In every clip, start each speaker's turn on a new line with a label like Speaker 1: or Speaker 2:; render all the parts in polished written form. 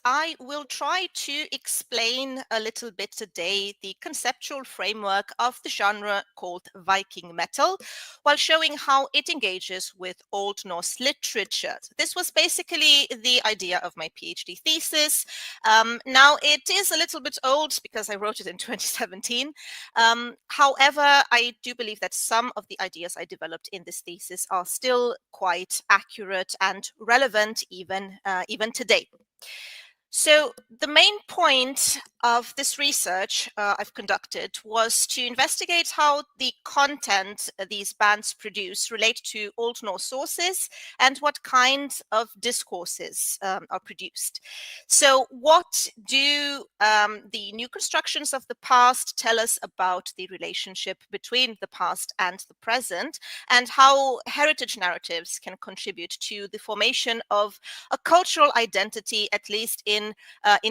Speaker 1: I will try to explain a little bit today the conceptual framework of the genre called Viking metal, while showing how it engages with Old Norse literature. This was basically the idea of my PhD thesis. Now, it is a little bit old because I wrote it in 2017. However, I do believe that some of the ideas I developed in this thesis are still quite accurate and relevant even today. So the main point of this research I've conducted was to investigate how the content these bands produce relate to Old Norse sources and what kinds of discourses are produced. So what do the new constructions of the past tell us about the relationship between the past and the present, and how heritage narratives can contribute to the formation of a cultural identity, at least in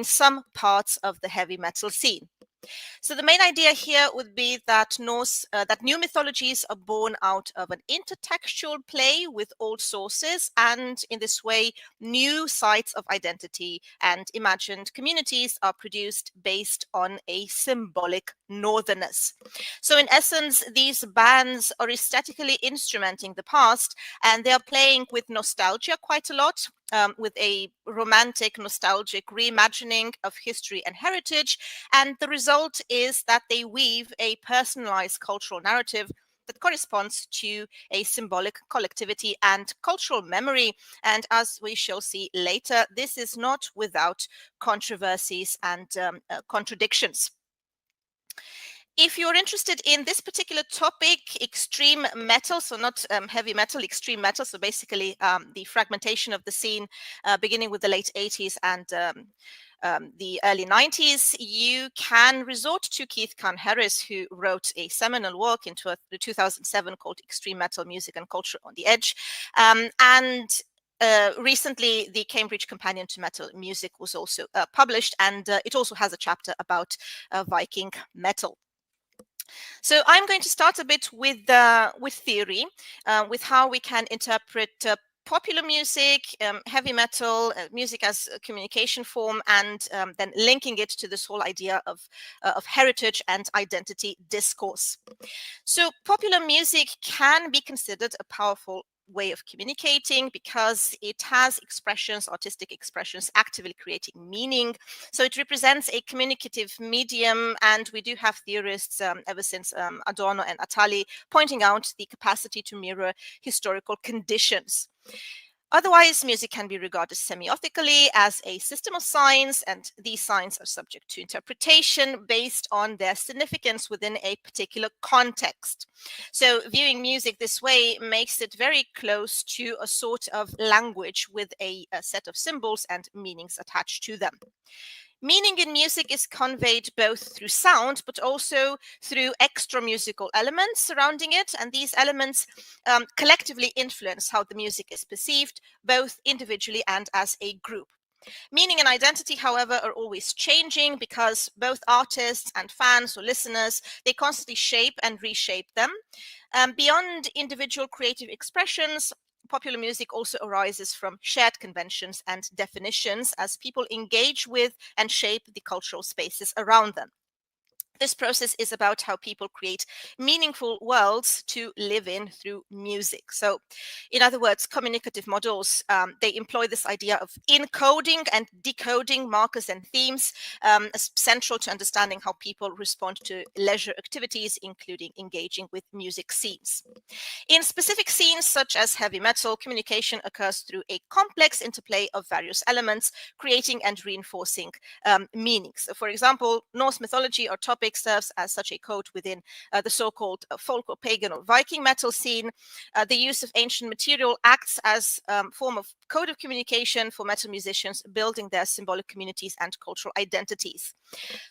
Speaker 1: some parts of the heavy metal scene. So the main idea here would be that that new mythologies are born out of an intertextual play with old sources, and in this way, new sites of identity and imagined communities are produced based on a symbolic northerness. So in essence, these bands are aesthetically instrumenting the past, and they are playing with nostalgia quite a lot. With a romantic, nostalgic reimagining of history and heritage. And the result is that they weave a personalized cultural narrative that corresponds to a symbolic collectivity and cultural memory. And as we shall see later, this is not without controversies and contradictions. If you're interested in this particular topic, extreme metal, so not heavy metal, extreme metal, so basically the fragmentation of the scene beginning with the late 80s and the early 90s, you can resort to Keith Kahn-Harris, who wrote a seminal work in 2007 called Extreme Metal Music and Culture on the Edge. Recently, the Cambridge Companion to Metal Music was also published, and it also has a chapter about Viking metal. So I'm going to start a bit with theory, with how we can interpret popular music, heavy metal, music as a communication form, and then linking it to this whole idea of heritage and identity discourse. So popular music can be considered a powerful way of communicating because it has expressions, artistic expressions, actively creating meaning. So it represents a communicative medium, and we do have theorists ever since Adorno and Attali pointing out the capacity to mirror historical conditions. Otherwise, music can be regarded semiotically as a system of signs, and these signs are subject to interpretation based on their significance within a particular context. So viewing music this way makes it very close to a sort of language with a set of symbols and meanings attached to them. Meaning in music is conveyed both through sound, but also through extra musical elements surrounding it. And these elements collectively influence how the music is perceived, both individually and as a group. Meaning and identity, however, are always changing because both artists and fans or listeners, they constantly shape and reshape them. Beyond individual creative expressions, popular music also arises from shared conventions and definitions as people engage with and shape the cultural spaces around them. This process is about how people create meaningful worlds to live in through music. So, in other words, communicative models, they employ this idea of encoding and decoding markers and themes as central to understanding how people respond to leisure activities, including engaging with music scenes. In specific scenes, such as heavy metal, communication occurs through a complex interplay of various elements, creating and reinforcing meanings. So, for example, Norse mythology or topic serves as such a code within the so-called folk or pagan or Viking metal scene. The use of ancient material acts as a form of code of communication for metal musicians, building their symbolic communities and cultural identities.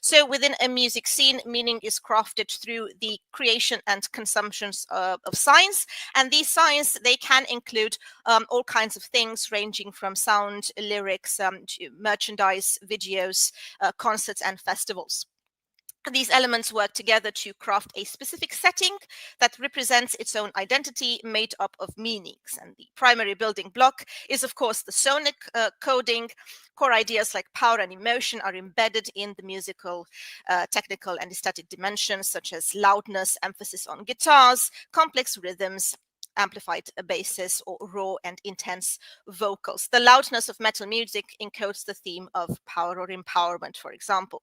Speaker 1: So within a music scene, meaning is crafted through the creation and consumptions of signs. And these signs, they can include all kinds of things ranging from sound, lyrics, to merchandise, videos, concerts, and festivals. These elements work together to craft a specific setting that represents its own identity made up of meanings. And the primary building block is, of course, the sonic coding. Core ideas like power and emotion are embedded in the musical, technical, and aesthetic dimensions, such as loudness, emphasis on guitars, complex rhythms, amplified basses, or raw and intense vocals. The loudness of metal music encodes the theme of power or empowerment, for example.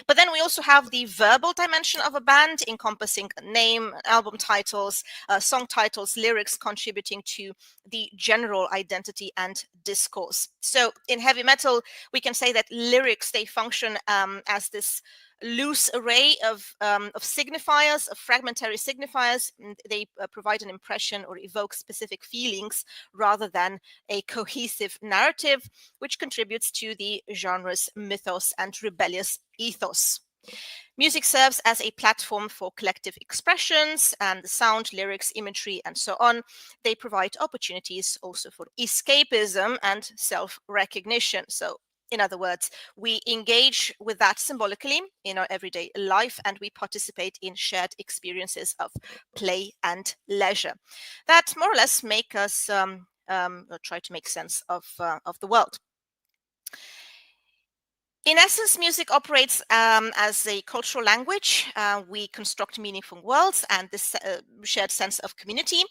Speaker 1: But then we also have the verbal dimension of a band, encompassing a name, album titles, song titles, lyrics, contributing to the general identity and discourse. So in heavy metal, we can say that lyrics, they function as this loose array of signifiers, of fragmentary signifiers. They provide an impression or evoke specific feelings rather than a cohesive narrative, which contributes to the genre's mythos and rebellious ethos. Music serves as a platform for collective expressions, and the sound, lyrics, imagery, and so on, they provide opportunities also for escapism and self-recognition. So in other words, we engage with that symbolically in our everyday life, and we participate in shared experiences of play and leisure that more or less make us try to make sense of the world. In essence, music operates as a cultural language. We construct meaningful worlds and this shared sense of community.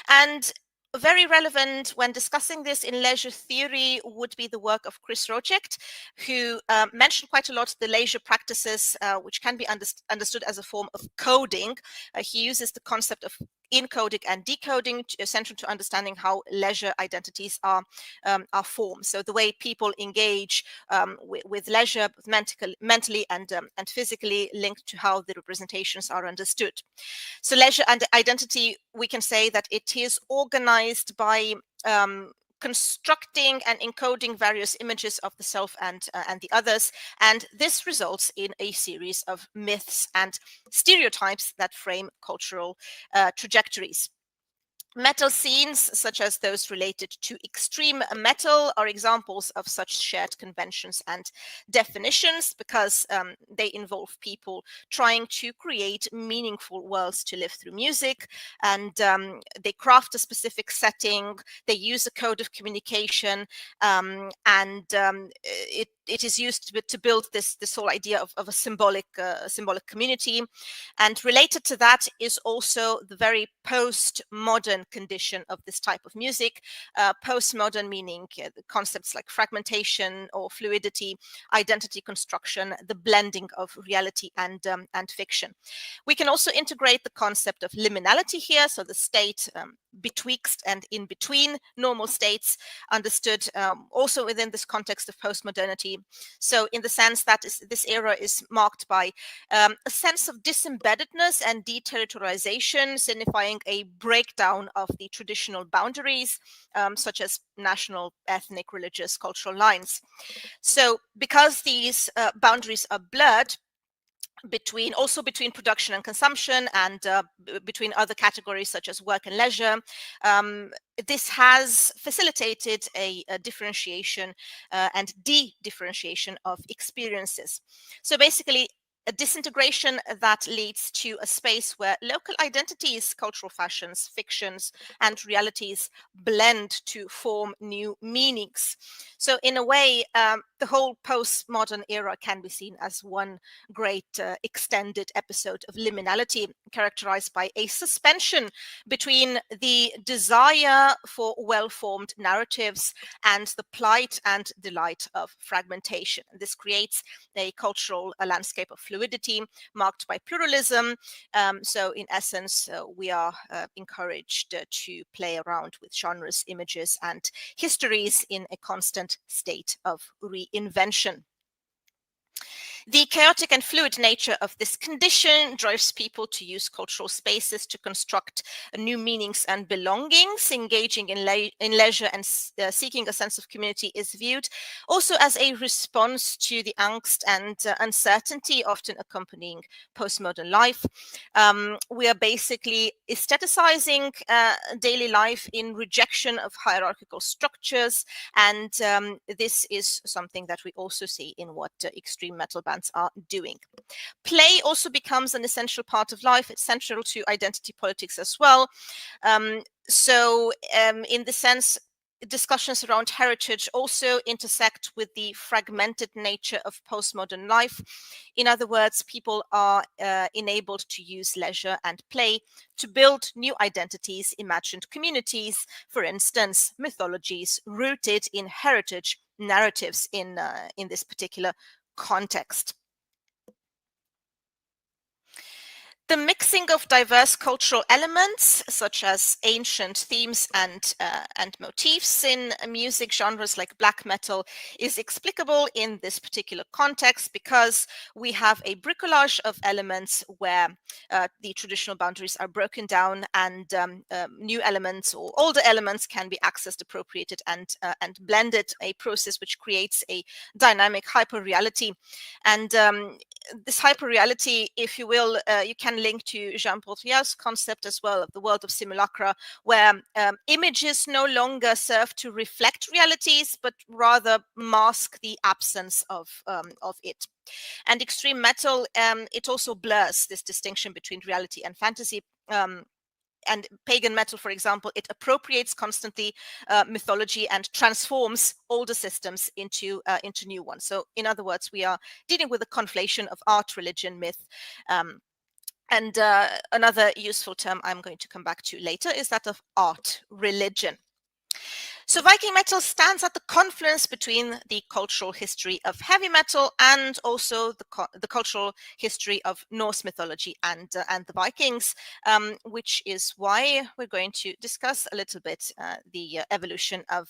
Speaker 1: And very relevant when discussing this in leisure theory would be the work of Chris Roject, who mentioned quite a lot the leisure practices, which can be understood as a form of coding. He uses the concept of encoding and decoding, central to understanding how leisure identities are formed. So the way people engage with leisure, mentally and physically, linked to how the representations are understood. So leisure and identity, we can say that it is organized by constructing and encoding various images of the self and the others, and this results in a series of myths and stereotypes that frame cultural trajectories. Metal scenes, such as those related to extreme metal, are examples of such shared conventions and definitions, because they involve people trying to create meaningful worlds to live through music, and they craft a specific setting, they use a code of communication, and it is used to build this whole idea of a symbolic community. And related to that is also the very postmodern condition of this type of music. Postmodern meaning concepts like fragmentation or fluidity, identity construction, the blending of reality and fiction. We can also integrate the concept of liminality here, so the state betwixt and in between normal states, understood also within this context of postmodernity. So in the sense that this era is marked by a sense of disembeddedness and deterritorialization, signifying a breakdown of the traditional boundaries, such as national, ethnic, religious, cultural lines. So because these boundaries are blurred, between production and consumption, and between other categories such as work and leisure, this has facilitated a differentiation and de-differentiation of experiences. So basically, a disintegration that leads to a space where local identities, cultural fashions, fictions, and realities blend to form new meanings. So in a way, the whole postmodern era can be seen as one great extended episode of liminality, characterized by a suspension between the desire for well-formed narratives and the plight and delight of fragmentation. This creates a cultural landscape of fluidity marked by pluralism. So in essence, we are encouraged to play around with genres, images, and histories in a constant state of reinvention. The chaotic and fluid nature of this condition drives people to use cultural spaces to construct new meanings and belongings. Engaging in leisure and seeking a sense of community is viewed also as a response to the angst and uncertainty often accompanying postmodern life. We are basically aestheticizing daily life in rejection of hierarchical structures, and this is something that we also see in what extreme metal bands bands are doing. Play also becomes an essential part of life. It's central to identity politics as well. In the sense, discussions around heritage also intersect with the fragmented nature of postmodern life. In other words, people are enabled to use leisure and play to build new identities, imagined communities, for instance, mythologies rooted in heritage narratives in this particular context. The mixing of diverse cultural elements, such as ancient themes and motifs in music genres like black metal, is explicable in this particular context because we have a bricolage of elements where the traditional boundaries are broken down, and new elements or older elements can be accessed, appropriated, and blended. A process which creates a dynamic hyper-reality. And this hyper-reality, if you will, you can link to Jean Baudrillard's concept as well of the world of simulacra, where images no longer serve to reflect realities, but rather mask the absence of it. And extreme metal, it also blurs this distinction between reality and fantasy. And pagan metal, for example, it appropriates constantly mythology and transforms older systems into new ones. So, in other words, we are dealing with a conflation of art, religion, myth. And another useful term I'm going to come back to later is that of art religion. So Viking metal stands at the confluence between the cultural history of heavy metal and also the cultural history of Norse mythology and the Vikings, which is why we're going to discuss a little bit the evolution of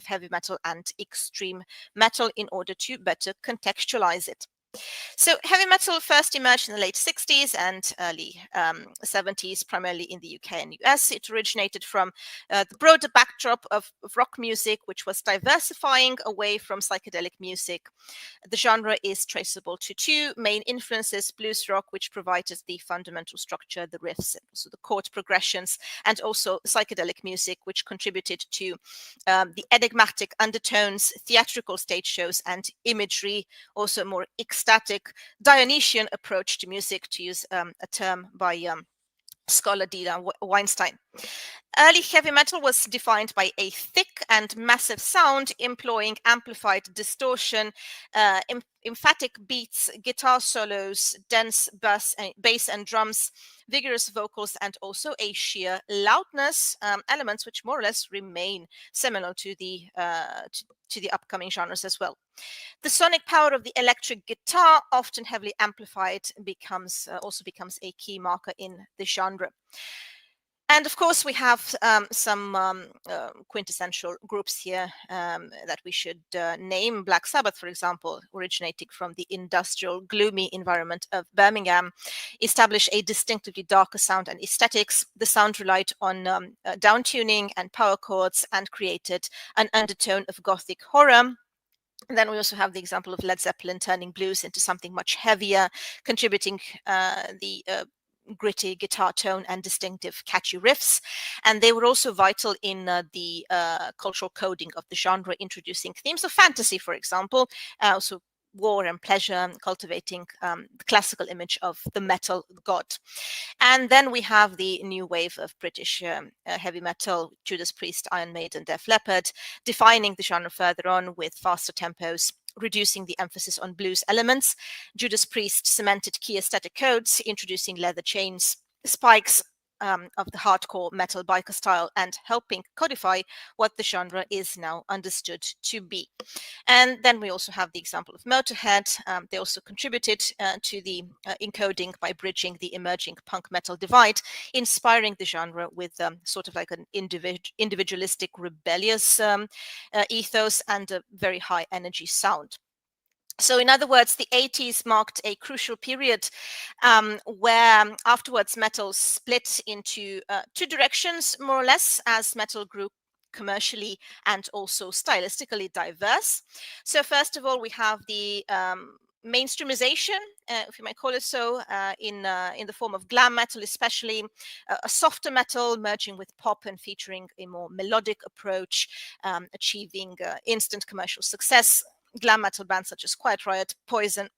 Speaker 1: heavy metal and extreme metal in order to better contextualize it. So heavy metal first emerged in the late 60s and early 70s, primarily in the UK and US. It originated from the broader backdrop of rock music, which was diversifying away from psychedelic music. The genre is traceable to two main influences: blues rock, which provided the fundamental structure, the riffs, and also the chord progressions, and also psychedelic music, which contributed to the enigmatic undertones, theatrical stage shows, and imagery, also more ecstatic Dionysian approach to music, to use a term by scholar Dina Weinstein. Early heavy metal was defined by a thick and massive sound employing amplified distortion, emphatic beats, guitar solos, dense bass and drums, vigorous vocals, and also a sheer loudness, elements which more or less remain seminal to the upcoming genres as well. The sonic power of the electric guitar, often heavily amplified, also becomes a key marker in the genre. And of course, we have some quintessential groups here that we should name. Black Sabbath, for example, originating from the industrial, gloomy environment of Birmingham, established a distinctively darker sound and aesthetics. The sound relied on downtuning and power chords and created an undertone of gothic horror. And then we also have the example of Led Zeppelin turning blues into something much heavier, contributing the gritty guitar tone and distinctive catchy riffs. And they were also vital in the cultural coding of the genre, introducing themes of fantasy, for example, also war and pleasure, cultivating the classical image of the metal god. And then we have the new wave of British heavy metal, Judas Priest, Iron Maiden, Def Leppard, defining the genre further on with faster tempos, reducing the emphasis on blues elements. Judas Priest cemented key aesthetic codes, introducing leather chains, spikes of the hardcore metal biker style, and helping codify what the genre is now understood to be. And then we also have the example of Motorhead. They also contributed to the encoding by bridging the emerging punk metal divide, inspiring the genre with sort of like an individualistic, rebellious ethos and a very high energy sound. So in other words, the 80s marked a crucial period where afterwards metal split into two directions, more or less, as metal grew commercially and also stylistically diverse. So first of all, we have the mainstreamization, if you might call it so, in the form of glam metal, especially a softer metal merging with pop and featuring a more melodic approach, achieving instant commercial success. glam metal bands such as Quiet Riot, Poison,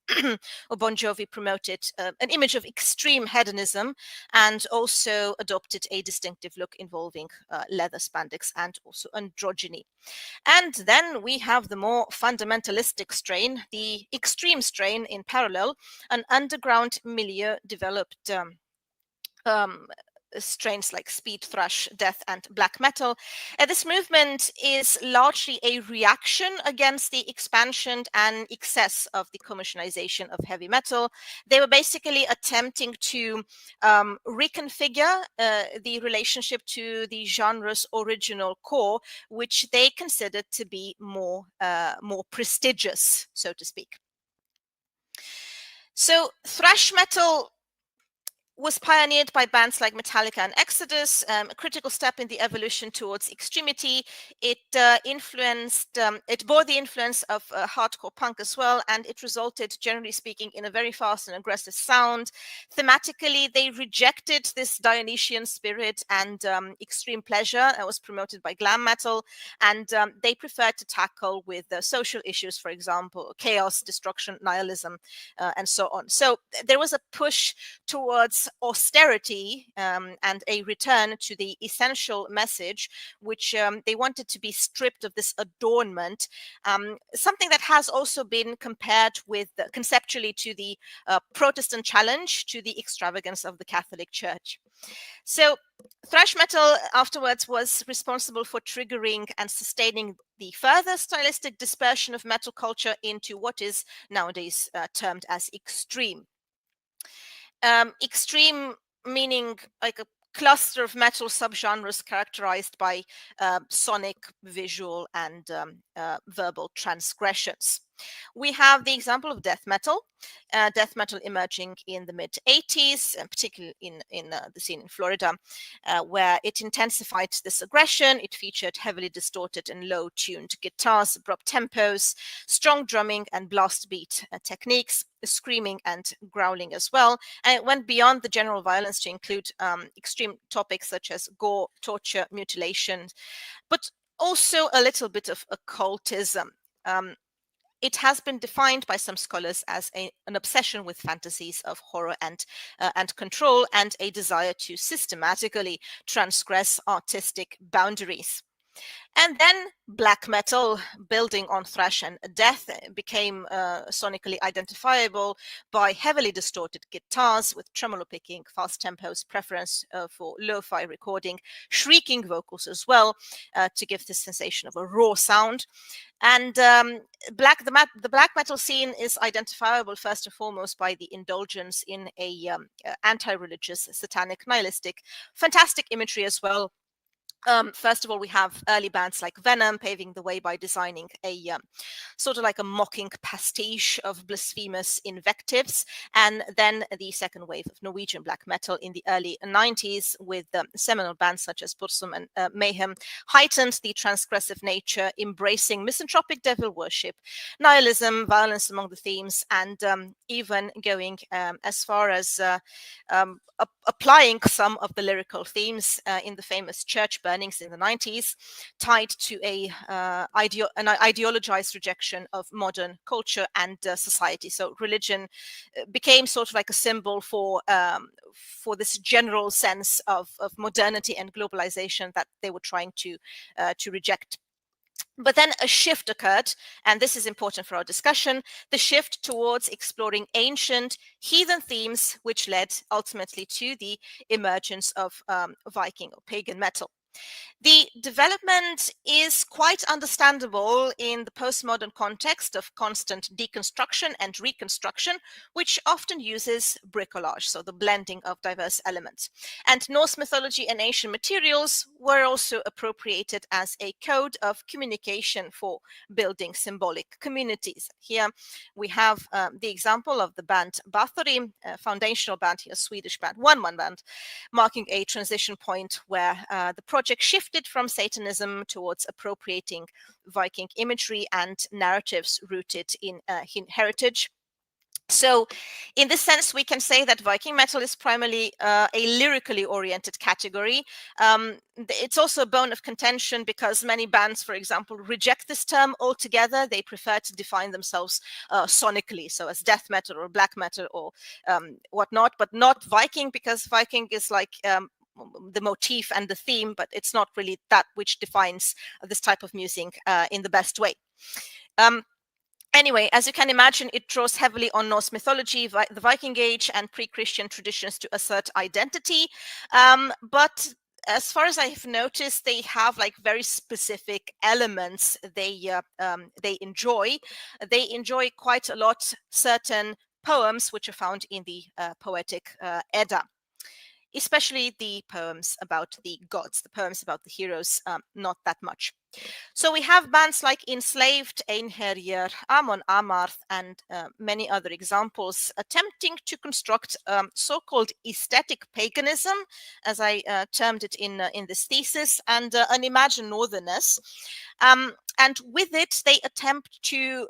Speaker 1: or Bon Jovi promoted an image of extreme hedonism and also adopted a distinctive look involving leather spandex and also androgyny. And then we have the more fundamentalistic strain, the extreme strain in parallel, an underground milieu developed strains like speed thrash, death, and black metal. This movement is largely a reaction against the expansion and excess of the commercialization of heavy metal. They were basically attempting to reconfigure the relationship to the genre's original core, which they considered to be more prestigious, so to speak. So thrash metal was pioneered by bands like Metallica and Exodus, a critical step in the evolution towards extremity. It it bore the influence of hardcore punk as well, and it resulted, generally speaking, in a very fast and aggressive sound. Thematically, they rejected this Dionysian spirit and extreme pleasure that was promoted by glam metal, and they preferred to tackle with social issues, for example, chaos, destruction, nihilism, and so on. So there was a push towards austerity and a return to the essential message, which they wanted to be stripped of this adornment, something that has also been compared with conceptually to the Protestant challenge to the extravagance of the Catholic Church. So thrash metal afterwards was responsible for triggering and sustaining the further stylistic dispersion of metal culture into what is nowadays termed as extreme. Extreme meaning like a cluster of metal subgenres characterized by sonic, visual, and verbal transgressions. We have the example of death metal emerging in the mid-80s, particularly in the scene in Florida, where it intensified this aggression. It featured heavily distorted and low-tuned guitars, abrupt tempos, strong drumming and blast beat techniques, screaming and growling as well. And it went beyond the general violence to include extreme topics such as gore, torture, mutilation, but also a little bit of occultism. It has been defined by some scholars as an obsession with fantasies of horror and control, and a desire to systematically transgress artistic boundaries. And then black metal, building on thrash and death, became sonically identifiable by heavily distorted guitars with tremolo picking, fast tempos, preference for lo-fi recording, shrieking vocals as well, to give this sensation of a raw sound. And the black metal scene is identifiable first and foremost by the indulgence in a anti-religious, satanic, nihilistic, fantastic imagery as well. First of all, we have early bands like Venom paving the way by designing a sort of like a mocking pastiche of blasphemous invectives. And then the second wave of Norwegian black metal in the early 90s with seminal bands such as Bursum and Mayhem heightened the transgressive nature, embracing misanthropic devil worship, nihilism, violence among the themes, and even going as far as applying some of the lyrical themes in the famous church burnings in the 90s, tied to an ideologized rejection of modern culture and society. So religion became sort of like a symbol for this general sense of modernity and globalization that they were trying to reject. But then a shift occurred, and this is important for our discussion, the shift towards exploring ancient heathen themes, which led ultimately to the emergence of Viking or pagan metal. The development is quite understandable in the postmodern context of constant deconstruction and reconstruction, which often uses bricolage, so the blending of diverse elements. And Norse mythology and ancient materials were also appropriated as a code of communication for building symbolic communities. Here we have the example of the band Bathory, a foundational band here, Swedish band, one-man band, marking a transition point where the project shifted from Satanism towards appropriating Viking imagery and narratives rooted in heritage. So in this sense, we can say that Viking metal is primarily a lyrically oriented category. It's also a bone of contention because many bands, for example, reject this term altogether. They prefer to define themselves sonically, so as death metal or black metal or whatnot, but not Viking, because Viking is like the motif and the theme, but it's not really that which defines this type of music in the best way. Anyway, as you can imagine, it draws heavily on Norse mythology, the Viking Age, and pre-Christian traditions to assert identity. But as far as I've noticed, they have like very specific elements they enjoy. They enjoy quite a lot certain poems which are found in the poetic Edda, especially the poems about the gods, the poems about the heroes, not that much. So we have bands like Enslaved, Einherjar, Amon Amarth, and many other examples attempting to construct so-called aesthetic paganism, as I termed it in this thesis, and an imagined northerness. And with it, they attempt to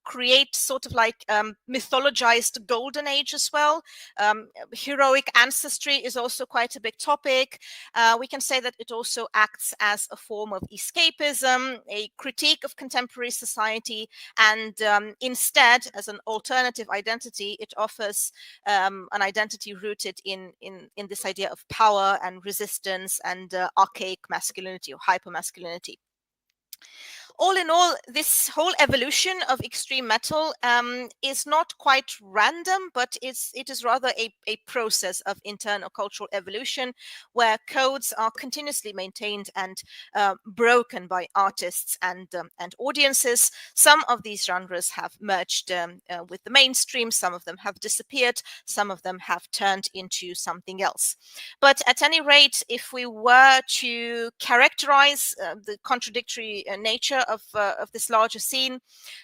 Speaker 1: create sort of like mythologized golden age as well. Heroic ancestry is also quite a big topic. We can say that it also acts as a form of escapism, a critique of contemporary society, and instead, as an alternative identity, it offers an identity rooted in this idea of power and resistance and archaic masculinity or hypermasculinity. All in all, this whole evolution of extreme metal is not quite random, but it is rather a process of internal cultural evolution where codes are continuously maintained and broken by artists and audiences. Some of these genres have merged with the mainstream, some of them have disappeared, some of them have turned into something else. But at any rate, if we were to characterize the contradictory nature of this larger scene,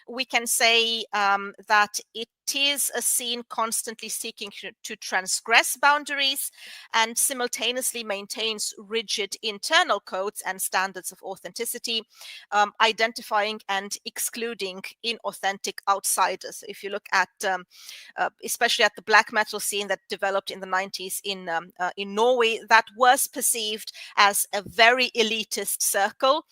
Speaker 1: we can say that it is a scene constantly seeking to transgress boundaries and simultaneously maintains rigid internal codes and standards of authenticity, identifying and excluding inauthentic outsiders. If you look at, especially at the black metal scene that developed in the 90s in Norway, that was perceived as a very elitist circle.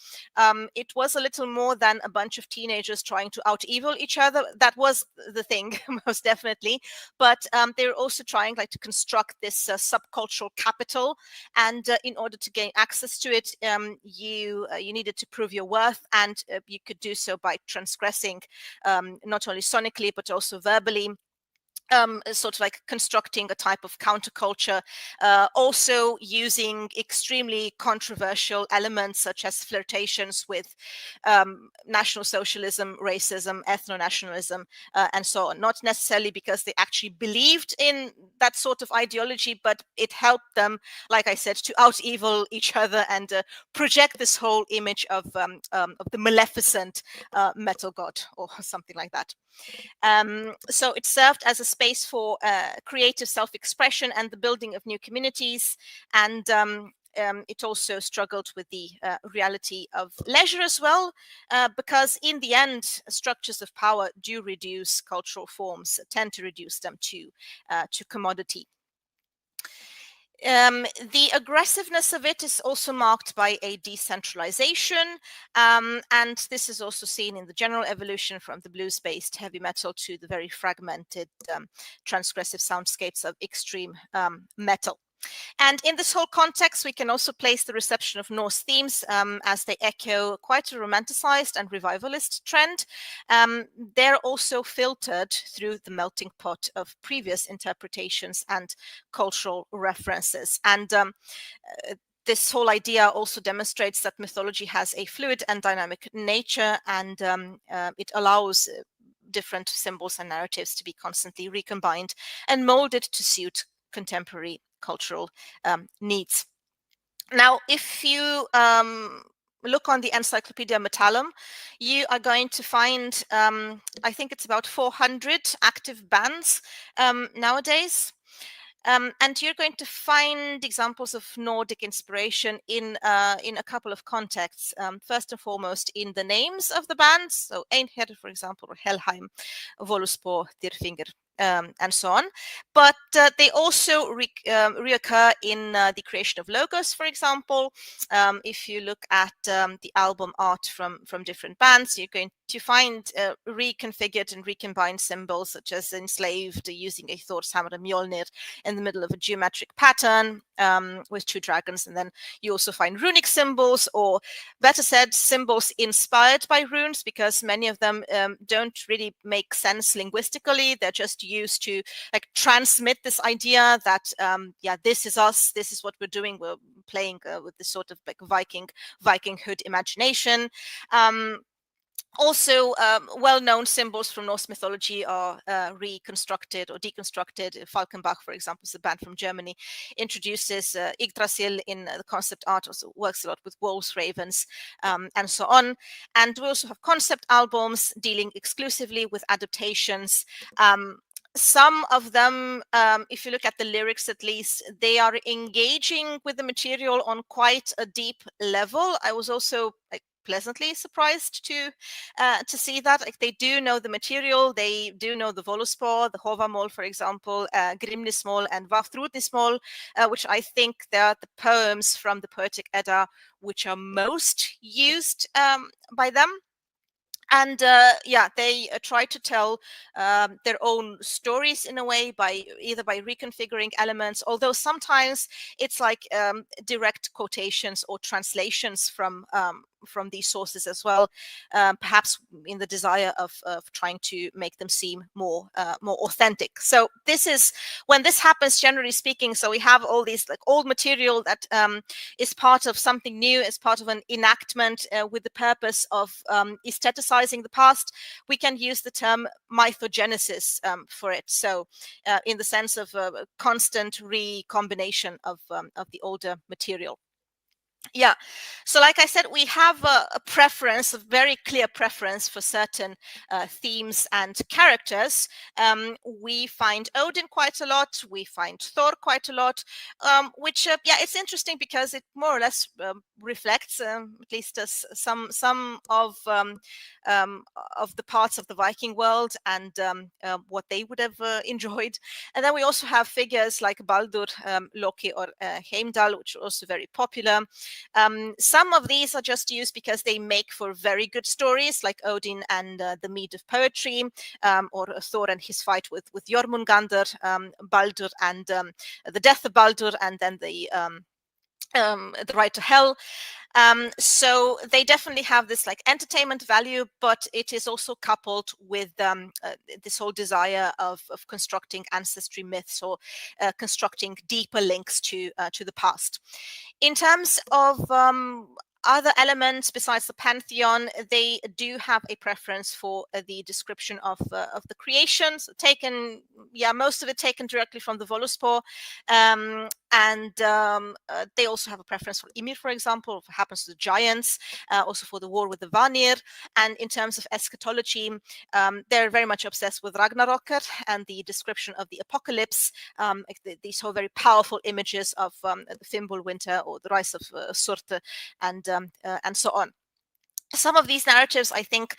Speaker 1: It was a little more than a bunch of teenagers trying to out-evil each other. That was the thing, most definitely. But they were also trying like to construct this subcultural capital. And in order to gain access to it, you needed to prove your worth, and you could do so by transgressing not only sonically, but also verbally. Sort of like constructing a type of counterculture, also using extremely controversial elements such as flirtations with national socialism, racism, ethno-nationalism, and so on. Not necessarily because they actually believed in that sort of ideology, but it helped them, like I said, to out-evil each other and project this whole image of the maleficent metal god or something like that. So it served as a space for creative self-expression and the building of new communities. And it also struggled with the reality of leisure as well, because in the end, structures of power do reduce cultural forms, tend to reduce them to commodity. The aggressiveness of it is also marked by a decentralization, and this is also seen in the general evolution from the blues-based heavy metal to the very fragmented transgressive soundscapes of extreme metal. And in this whole context, we can also place the reception of Norse themes as they echo quite a romanticized and revivalist trend. They're also filtered through the melting pot of previous interpretations and cultural references. And this whole idea also demonstrates that mythology has a fluid and dynamic nature, and it allows different symbols and narratives to be constantly recombined and molded to suit contemporary cultural needs. Now, if you look on the Encyclopedia Metallum, you are going to find, I think it's about 400 active bands nowadays. And you're going to find examples of Nordic inspiration in a couple of contexts. First and foremost, in the names of the bands. So Einherjar, for example, or Helheim, Völuspá, Dyrfingr, and so on. But they also reoccur in the creation of logos, for example. If you look at the album art from different bands, you're going to find reconfigured and recombined symbols, such as enslaved, using a Thor's hammer and Mjolnir in the middle of a geometric pattern with two dragons. And then you also find runic symbols, or better said, symbols inspired by runes, because many of them don't really make sense linguistically. They're just used to like transmit this idea that yeah, this is us, this is what we're doing, we're playing with this sort of like Vikinghood imagination. Also, well-known symbols from Norse mythology are reconstructed or deconstructed. Falkenbach, for example, is a band from Germany, introduces Yggdrasil in the concept art, also works a lot with wolves, ravens, and so on. And we also have concept albums dealing exclusively with adaptations. Some of them, if you look at the lyrics at least, they are engaging with the material on quite a deep level. I was also like pleasantly surprised to see that. Like, they do know the material, they do know the Volospor, the Hovamol, for example, Grimnismol and Vafthrudnismol, which I think they are the poems from the Poetic Edda which are most used by them. And yeah, they try to tell their own stories in a way, by either by reconfiguring elements, although sometimes it's like direct quotations or translations from these sources as well, perhaps in the desire of trying to make them seem more authentic. So this is when this happens, generally speaking. So we have all these like old material that is part of something new, as part of an enactment with the purpose of aestheticizing the past. We can use the term mythogenesis for it. So in the sense of a constant recombination of the older material. Yeah, so like I said, we have a preference, a very clear preference for certain themes and characters. We find Odin quite a lot, we find Thor quite a lot, which yeah, it's interesting because it more or less reflects at least some of the parts of the Viking world and what they would have enjoyed. And then we also have figures like Baldur, Loki, or Heimdall, which are also very popular. Some of these are just used because they make for very good stories, like Odin and the Mead of Poetry, or Thor and his fight with Jormungandr, Baldur and the death of Baldur, and then the ride to hell. So they definitely have this like entertainment value, but it is also coupled with this whole desire of constructing ancestry myths, or constructing deeper links to the past. In terms of other elements besides the pantheon, they do have a preference for the description of the creations, taken, yeah, most of it taken directly from the Volospor, and they also have a preference for Ymir, for example, what happens to the giants, also for the war with the Vanir. And in terms of eschatology, they're very much obsessed with Ragnarokr and the description of the apocalypse, these whole very powerful images of the Fimbulwinter or the rise of Surte, and so on. Some of these narratives, I think,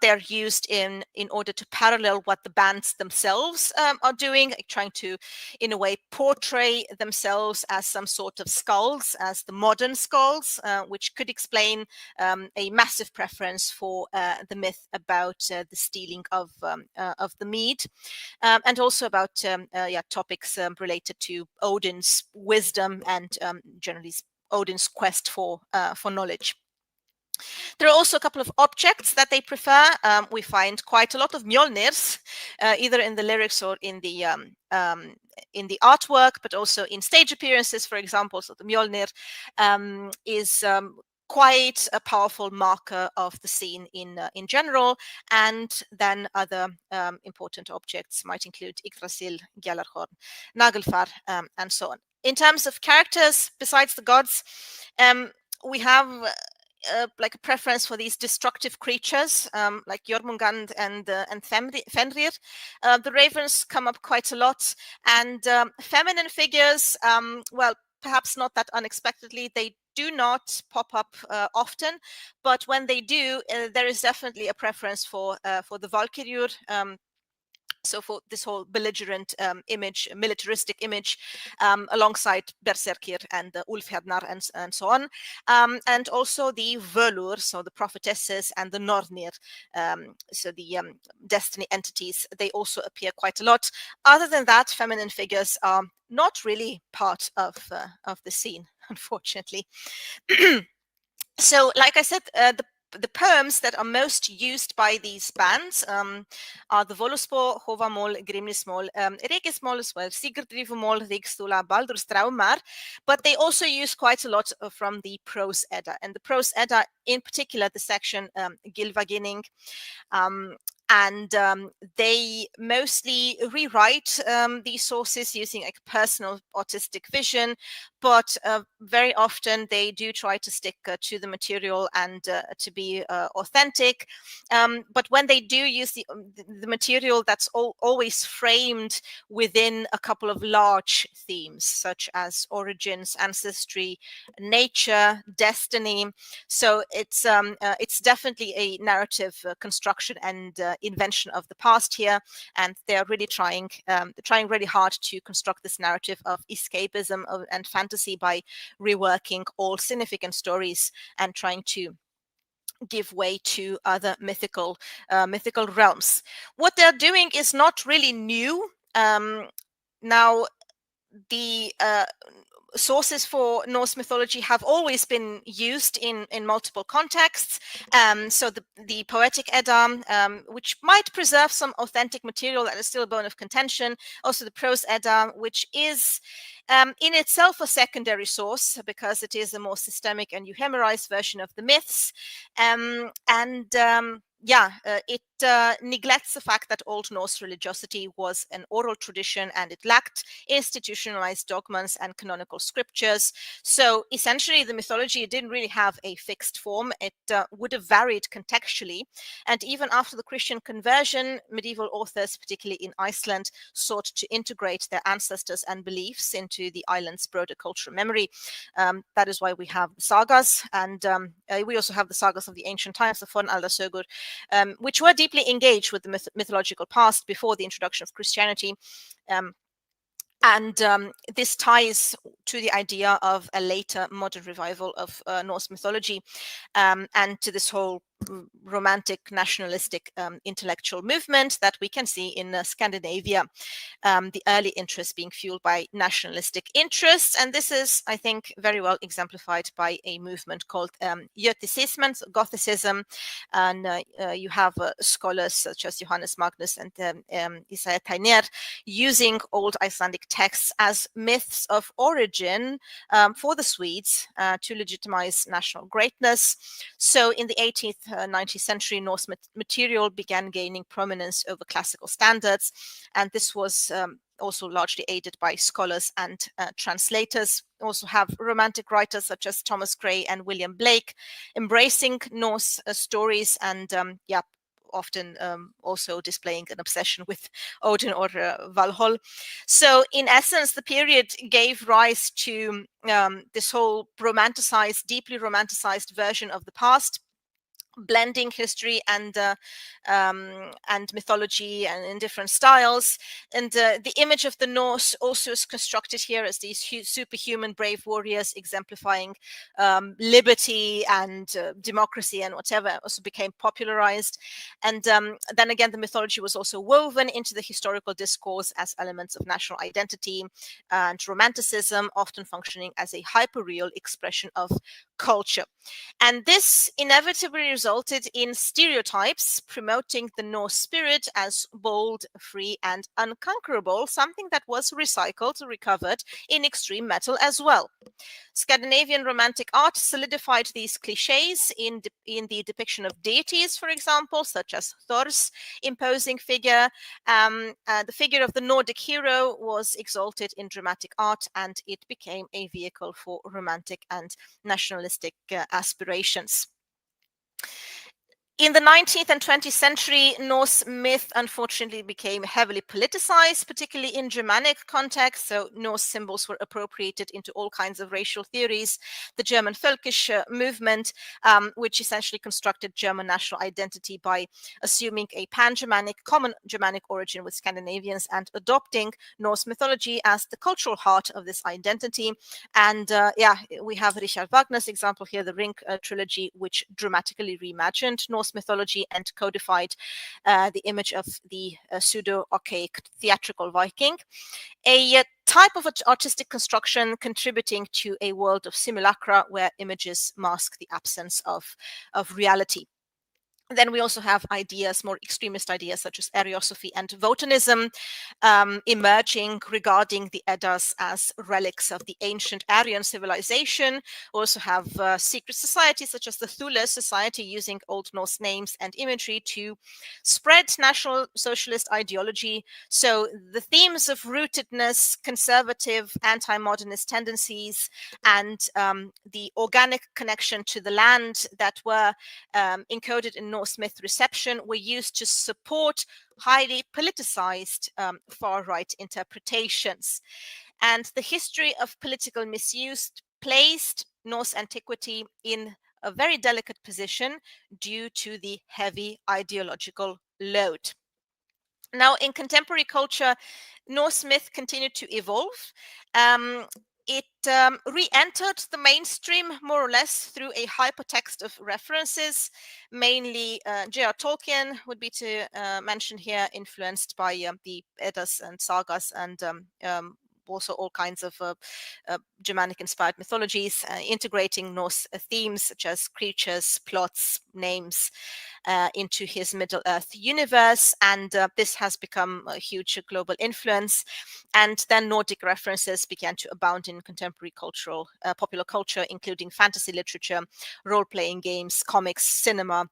Speaker 1: they're used in order to parallel what the bands themselves are doing, like trying to, in a way, portray themselves as some sort of skulls, as the modern skulls, which could explain a massive preference for the myth about the stealing of the mead, and also about yeah, topics related to Odin's wisdom and generally Odin's quest for knowledge. There are also a couple of objects that they prefer. We find quite a lot of Mjolnirs, either in the lyrics or in the artwork, but also in stage appearances, for example. So the Mjolnir is quite a powerful marker of the scene in general, and then other important objects might include Yggdrasil, Gjallarhorn, Nagelfar, and so on. In terms of characters, besides the gods, we have like a preference for these destructive creatures, like Jormungand and Fenrir. The ravens come up quite a lot, and feminine figures, well, perhaps not that unexpectedly, they do not pop up often, but when they do, there is definitely a preference for the Valkyrie. So for this whole belligerent image, militaristic image, alongside Berserkir and Ulfhednar and so on. And also the Völur, so the prophetesses, and the Nornir, so the destiny entities, they also appear quite a lot. Other than that, feminine figures are not really part of the scene, unfortunately. So, like I said, the poems that are most used by these bands are the Völuspá, Hófamál, Grímnismál, Regismál as well, Sigurdrífumál, Ríkstula, Baldurstraumar, but they also use quite a lot from the Prose Edda. And the Prose Edda, in particular, the section Gylfaginning, and they mostly rewrite these sources using a personal artistic vision, but very often they do try to stick to the material and to be authentic. But when they do use the material, that's always framed within a couple of large themes, such as origins, ancestry, nature, destiny. So it's definitely a narrative construction and invention of the past here, and they're really trying really hard to construct this narrative of escapism and fantasy by reworking all significant stories and trying to give way to other mythical realms. What they're doing is not really new. Now, the sources for Norse mythology have always been used in multiple contexts. So the Poetic Edda, which might preserve some authentic material that is still a bone of contention. Also the Prose Edda, which is in itself a secondary source because it is a more systemic and euhemerized version of the myths. It neglects the fact that Old Norse religiosity was an oral tradition and it lacked institutionalized dogmas and canonical scriptures. So essentially, the mythology didn't really have a fixed form. It would have varied contextually. And even after the Christian conversion, medieval authors, particularly in Iceland, sought to integrate their ancestors and beliefs into the island's broader cultural memory. That is why we have the sagas, and we also have the sagas of the ancient times, the Fornaldarsögur, which were deeply engaged with the mythological past before the introduction of Christianity. This ties to the idea of a later modern revival of Norse mythology and to this whole romantic, nationalistic, intellectual movement that we can see in Scandinavia. The early interest being fueled by nationalistic interests. And this is, I think, very well exemplified by a movement called Göticism, Gothicism. And you have scholars such as Johannes Magnus and Isaiah Tainer using old Icelandic texts as myths of origin for the Swedes to legitimize national greatness. So in the 18th, 19th century, Norse material began gaining prominence over classical standards. And this was also largely aided by scholars and translators. Also have romantic writers such as Thomas Gray and William Blake embracing Norse stories and often also displaying an obsession with Odin or Valhall. So in essence, the period gave rise to this whole deeply romanticized version of the past, blending history and mythology and in different styles. And the image of the Norse also is constructed here as these superhuman brave warriors exemplifying liberty and democracy and whatever also became popularized. And then again, the mythology was also woven into the historical discourse as elements of national identity and romanticism, often functioning as a hyperreal expression of culture. And this inevitably resulted in stereotypes promoting the Norse spirit as bold, free, and unconquerable, something that was recycled, recovered in extreme metal as well. Scandinavian romantic art solidified these cliches in the depiction of deities, for example, such as Thor's imposing figure. The figure of the Nordic hero was exalted in dramatic art, and it became a vehicle for romantic and nationalistic aspirations. In the 19th and 20th century, Norse myth unfortunately became heavily politicized, particularly in Germanic context. So Norse symbols were appropriated into all kinds of racial theories. The German Völkisch movement, which essentially constructed German national identity by assuming a pan-Germanic, common Germanic origin with Scandinavians and adopting Norse mythology as the cultural heart of this identity. And we have Richard Wagner's example here, the Ring trilogy, which dramatically reimagined Norse mythology and codified the image of the pseudo-archaic theatrical Viking, a type of artistic construction contributing to a world of simulacra where images mask the absence of reality. Then we also have ideas, more extremist ideas, such as Ariosophy and Wotanism, emerging regarding the Eddas as relics of the ancient Aryan civilization. We also have secret societies, such as the Thule Society, using Old Norse names and imagery to spread National Socialist ideology. So the themes of rootedness, conservative, anti-modernist tendencies, and the organic connection to the land that were encoded in Norse myth reception were used to support highly politicized far-right interpretations. And the history of political misuse placed Norse antiquity in a very delicate position due to the heavy ideological load. Now, in contemporary culture, Norse myth continued to evolve. It re-entered the mainstream more or less through a hypertext of references, mainly J.R. Tolkien would be to mention here, influenced by the Eddas and sagas and also all kinds of Germanic-inspired mythologies, integrating Norse themes such as creatures, plots, names into his Middle-earth universe, and this has become a huge global influence. And then Nordic references began to abound in contemporary cultural, popular culture, including fantasy literature, role-playing games, comics, cinema,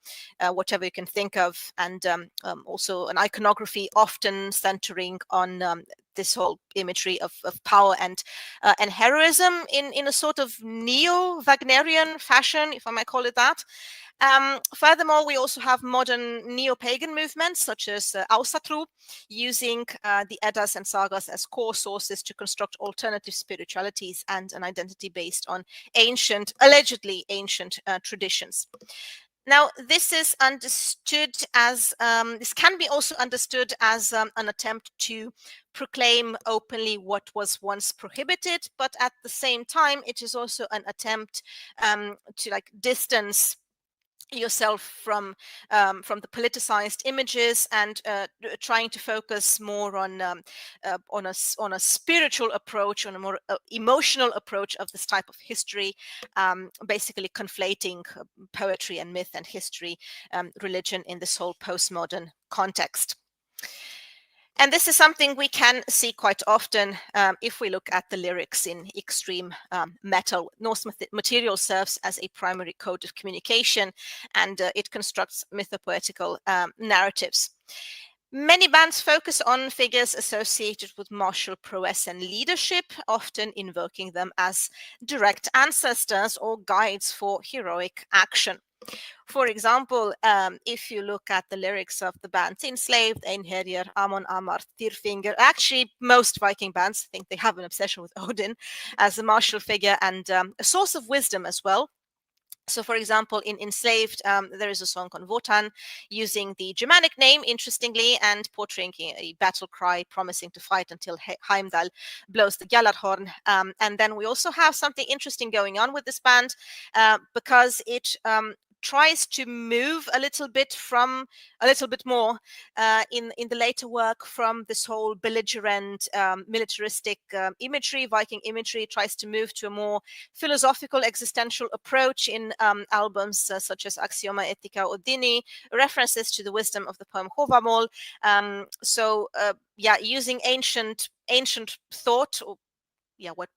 Speaker 1: whatever you can think of, and also an iconography often centering on this whole imagery of power and heroism in a sort of neo-Wagnerian fashion, if I might call it that. Furthermore, we also have modern neo-pagan movements such as Ausatru, using the Eddas and sagas as core sources to construct alternative spiritualities and an identity based on allegedly ancient traditions. Now, this is understood as, this can be also understood as an attempt to proclaim openly what was once prohibited, but at the same time, it is also an attempt to distance yourself from the politicized images and trying to focus more on a spiritual approach, on a more emotional approach of this type of history, basically conflating poetry and myth and history, religion in this whole postmodern context. And this is something we can see quite often if we look at the lyrics in extreme metal. Norse material serves as a primary code of communication, and it constructs mythopoetical narratives. Many bands focus on figures associated with martial prowess and leadership, often invoking them as direct ancestors or guides for heroic action. For example, if you look at the lyrics of the bands Enslaved, Einherjar, Amon Amar, Tyrfingr, actually most Viking bands think they have an obsession with Odin as a martial figure and a source of wisdom as well. So, for example, in Enslaved, there is a song on Wotan using the Germanic name, interestingly, and portraying a battle cry promising to fight until Heimdall blows the Gjallarhorn. And then we also have something interesting going on with this band because it tries to move a little bit more in the later work from this whole belligerent militaristic imagery. Viking imagery tries to move to a more philosophical existential approach in albums such as Axioma Ethica Odini, references to the wisdom of the poem Hovamol. Using ancient thought, or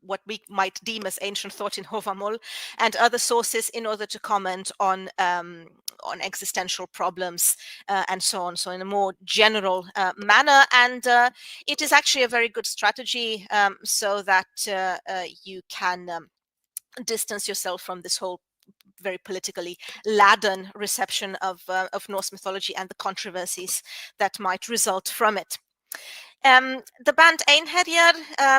Speaker 1: what we might deem as ancient thought in Hovamol and other sources in order to comment on existential problems and so on. So in a more general manner, and it is actually a very good strategy so that you can distance yourself from this whole very politically laden reception of Norse mythology and the controversies that might result from it. The band Einherjar,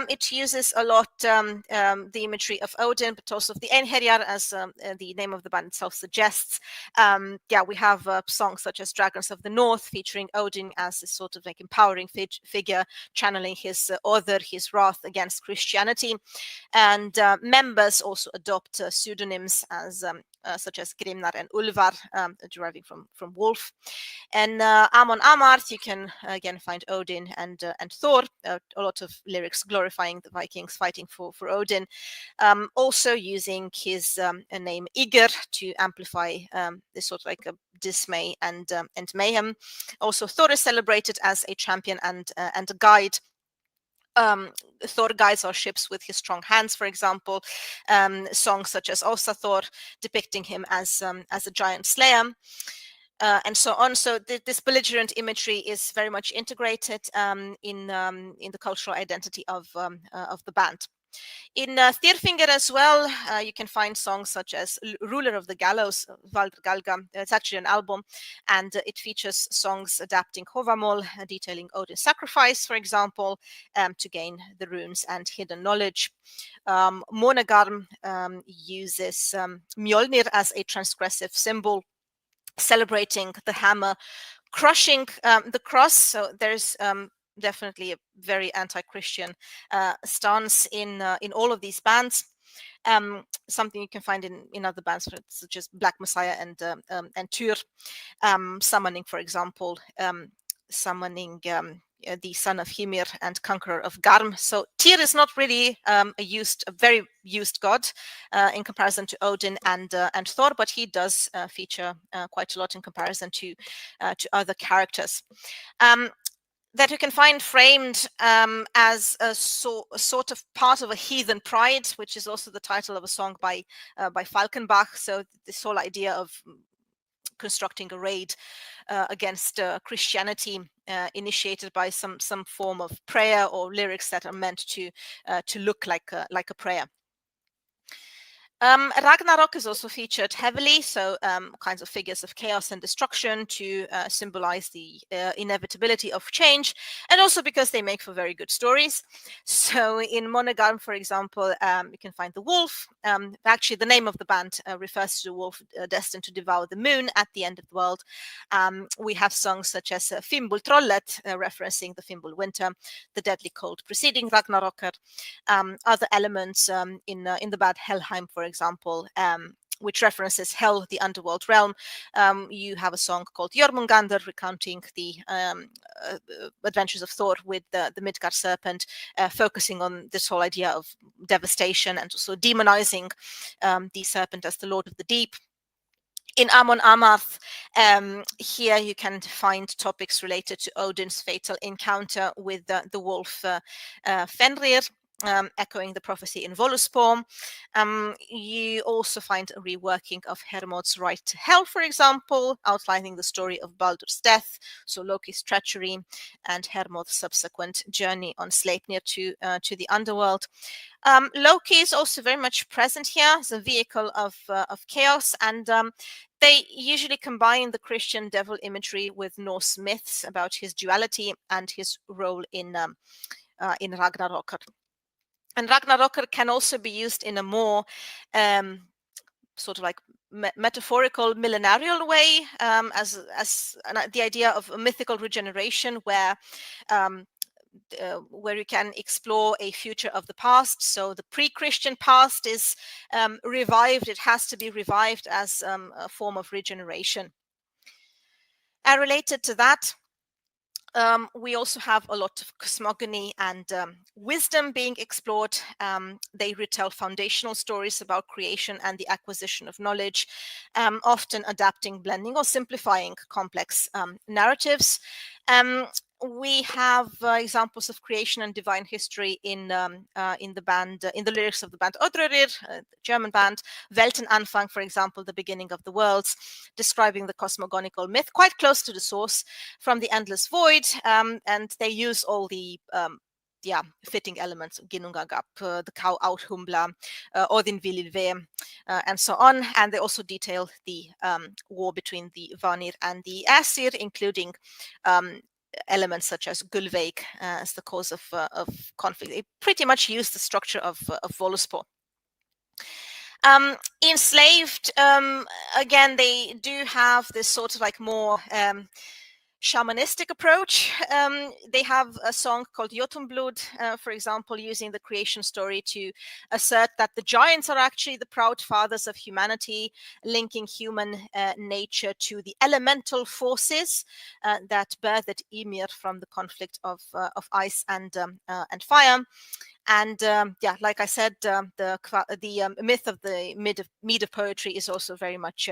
Speaker 1: it uses a lot the imagery of Odin, but also of the Einherjar, as the name of the band itself suggests. We have songs such as Dragons of the North, featuring Odin as a sort of like empowering figure, channeling his his wrath against Christianity. And members also adopt pseudonyms as such as Grimnar and Ulvar, deriving from wolf. And Amon Amarth, you can again find Odin and Thor, a lot of lyrics glorifying the Vikings fighting for Odin, also using his name Iger to amplify this sort of like a dismay and mayhem. Also, Thor is celebrated as a champion and a guide. Thor guides our ships with his strong hands, for example. Songs such as Osa Thor, depicting him as a giant slayer. And so on. So this belligerent imagery is very much integrated in the cultural identity of the band. In Styrfinger as well, you can find songs such as Ruler of the Gallows, Valder Galga. It's actually an album, and it features songs adapting Hovamol, detailing Odin's sacrifice, for example, to gain the runes and hidden knowledge. Monogarm uses Mjolnir as a transgressive symbol, celebrating the hammer crushing the cross. So there's definitely a very anti-Christian stance in all of these bands. Something you can find in other bands such as Black Messiah and Tyr, summoning, for example, summoning the son of Hymir and conqueror of Garm. So Tyr is not really a very used god in comparison to Odin and Thor, but he does feature quite a lot in comparison to other characters. That you can find framed as a sort of part of a heathen pride, which is also the title of a song by Falkenbach. So this whole idea of constructing a raid against Christianity, initiated by some form of prayer or lyrics that are meant to look like a prayer. Ragnarok is also featured heavily, so kinds of figures of chaos and destruction to symbolize the inevitability of change, and also because they make for very good stories. So in Monogarm, for example, you can find the wolf. Actually, the name of the band refers to the wolf destined to devour the moon at the end of the world. We have songs such as Fimbul Trollet, referencing the Fimbul winter, the deadly cold preceding Ragnarok. Other elements in the band Helheim, for example, which references Hell, the underworld realm. You have a song called Jormungandr, recounting the adventures of Thor with the Midgard serpent, focusing on this whole idea of devastation and also demonizing the serpent as the lord of the deep. In Amon Amarth, here you can find topics related to Odin's fatal encounter with the wolf Fenrir, echoing the prophecy in Voluspor. You also find a reworking of Hermod's right to hell, for example, outlining the story of Baldur's death, so Loki's treachery, and Hermod's subsequent journey on Sleipnir to the underworld. Loki is also very much present here as a vehicle of chaos, and they usually combine the Christian devil imagery with Norse myths about his duality and his role in Ragnarok. And Ragnarok can also be used in a more sort of like metaphorical millenarial way, as the idea of a mythical regeneration where you can explore a future of the past. So the pre-Christian past is revived. It has to be revived as a form of regeneration. Related to that, we also have a lot of cosmogony and wisdom being explored. They retell foundational stories about creation and the acquisition of knowledge, often adapting, blending, or simplifying complex narratives. We have examples of creation and divine history in the band, in the lyrics of the band Odrerir, the German band. Weltenanfang, for example, the beginning of the worlds, describing the cosmogonical myth, quite close to the source from the endless void, and they use all the fitting elements, Ginnungagap, the cow outhumbla, Odin Vililve, and so on. And they also detail the war between the Vanir and the Aesir, including elements such as Gulveig as the cause of conflict. They pretty much use the structure of Voluspor. Enslaved, again, they do have this sort of like more shamanistic approach. They have a song called Jotunblod, for example, using the creation story to assert that the giants are actually the proud fathers of humanity, linking human nature to the elemental forces that birthed Ymir from the conflict of ice and fire. And like I said, the myth of the Mead of poetry is also very much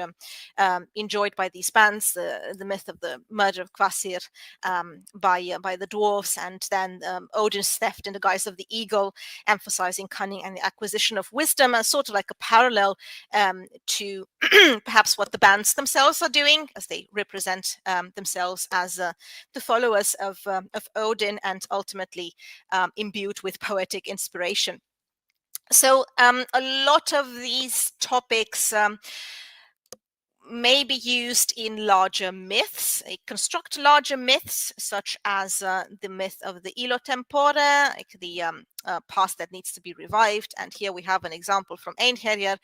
Speaker 1: enjoyed by these bands. The myth of the murder of Kvasir by the dwarves, and then Odin's theft in the guise of the eagle, emphasizing cunning and the acquisition of wisdom, as sort of like a parallel to perhaps what the bands themselves are doing, as they represent themselves as the followers of Odin, and ultimately imbued with poetic inspiration. So a lot of these topics may be used in larger myths. They construct larger myths, such as the myth of the Ilo Tempore, like the past that needs to be revived. And here we have an example from Einherjar,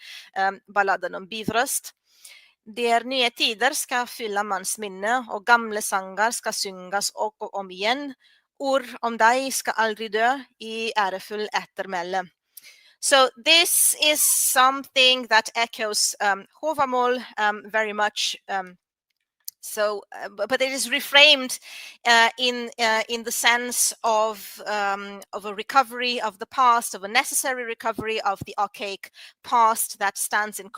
Speaker 1: balladen om Bifrost. Der nye tider ska fylla mans minne, och gamle sangar ska syngas och om igen. Ord om dig ska aldrig dö, I ärefull eftermäle. So this is something that echoes Hovamol very much. But it is reframed in the sense of a recovery of the past, of a necessary recovery of the archaic past that stands in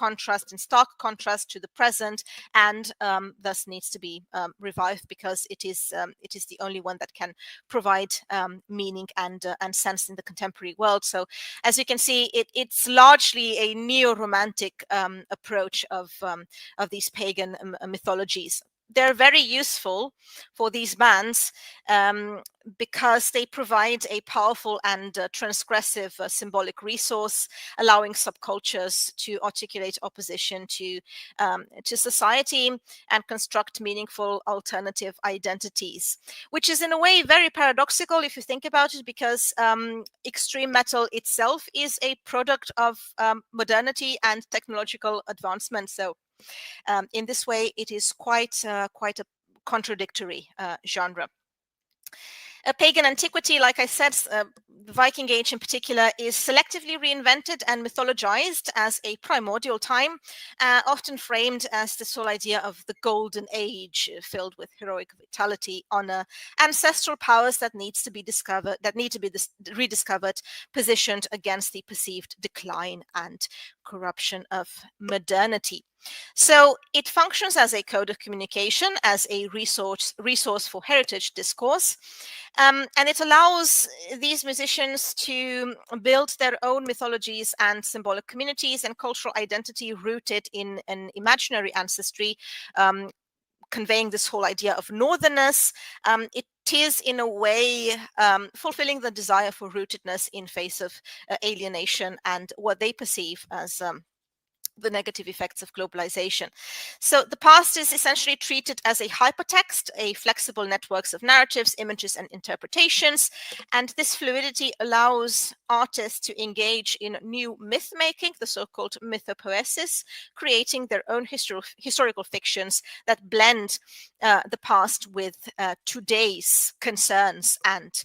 Speaker 1: stark contrast to the present, and thus needs to be revived, because it is the only one that can provide meaning and sense in the contemporary world. So, as you can see, it's largely a neo-romantic approach of these pagan mythologies. They're very useful for these bands because they provide a powerful and transgressive symbolic resource, allowing subcultures to articulate opposition to society and construct meaningful alternative identities, which is in a way very paradoxical if you think about it, because extreme metal itself is a product of modernity and technological advancement. So in this way, it is quite a contradictory genre. Pagan antiquity, like I said, the Viking Age in particular, is selectively reinvented and mythologized as a primordial time, often framed as this whole idea of the golden age, filled with heroic vitality, honor, ancestral powers that need to be rediscovered, positioned against the perceived decline and corruption of modernity. So it functions as a code of communication, as a resource for heritage discourse, and it allows these musicians to build their own mythologies and symbolic communities and cultural identity rooted in an imaginary ancestry, conveying this whole idea of northerness. It is in a way fulfilling the desire for rootedness in face of alienation and what they perceive as the negative effects of globalization. So the past is essentially treated as a hypertext, a flexible networks of narratives, images, and interpretations. And this fluidity allows artists to engage in new myth making, the so-called mythopoesis, creating their own historical fictions that blend the past with today's concerns and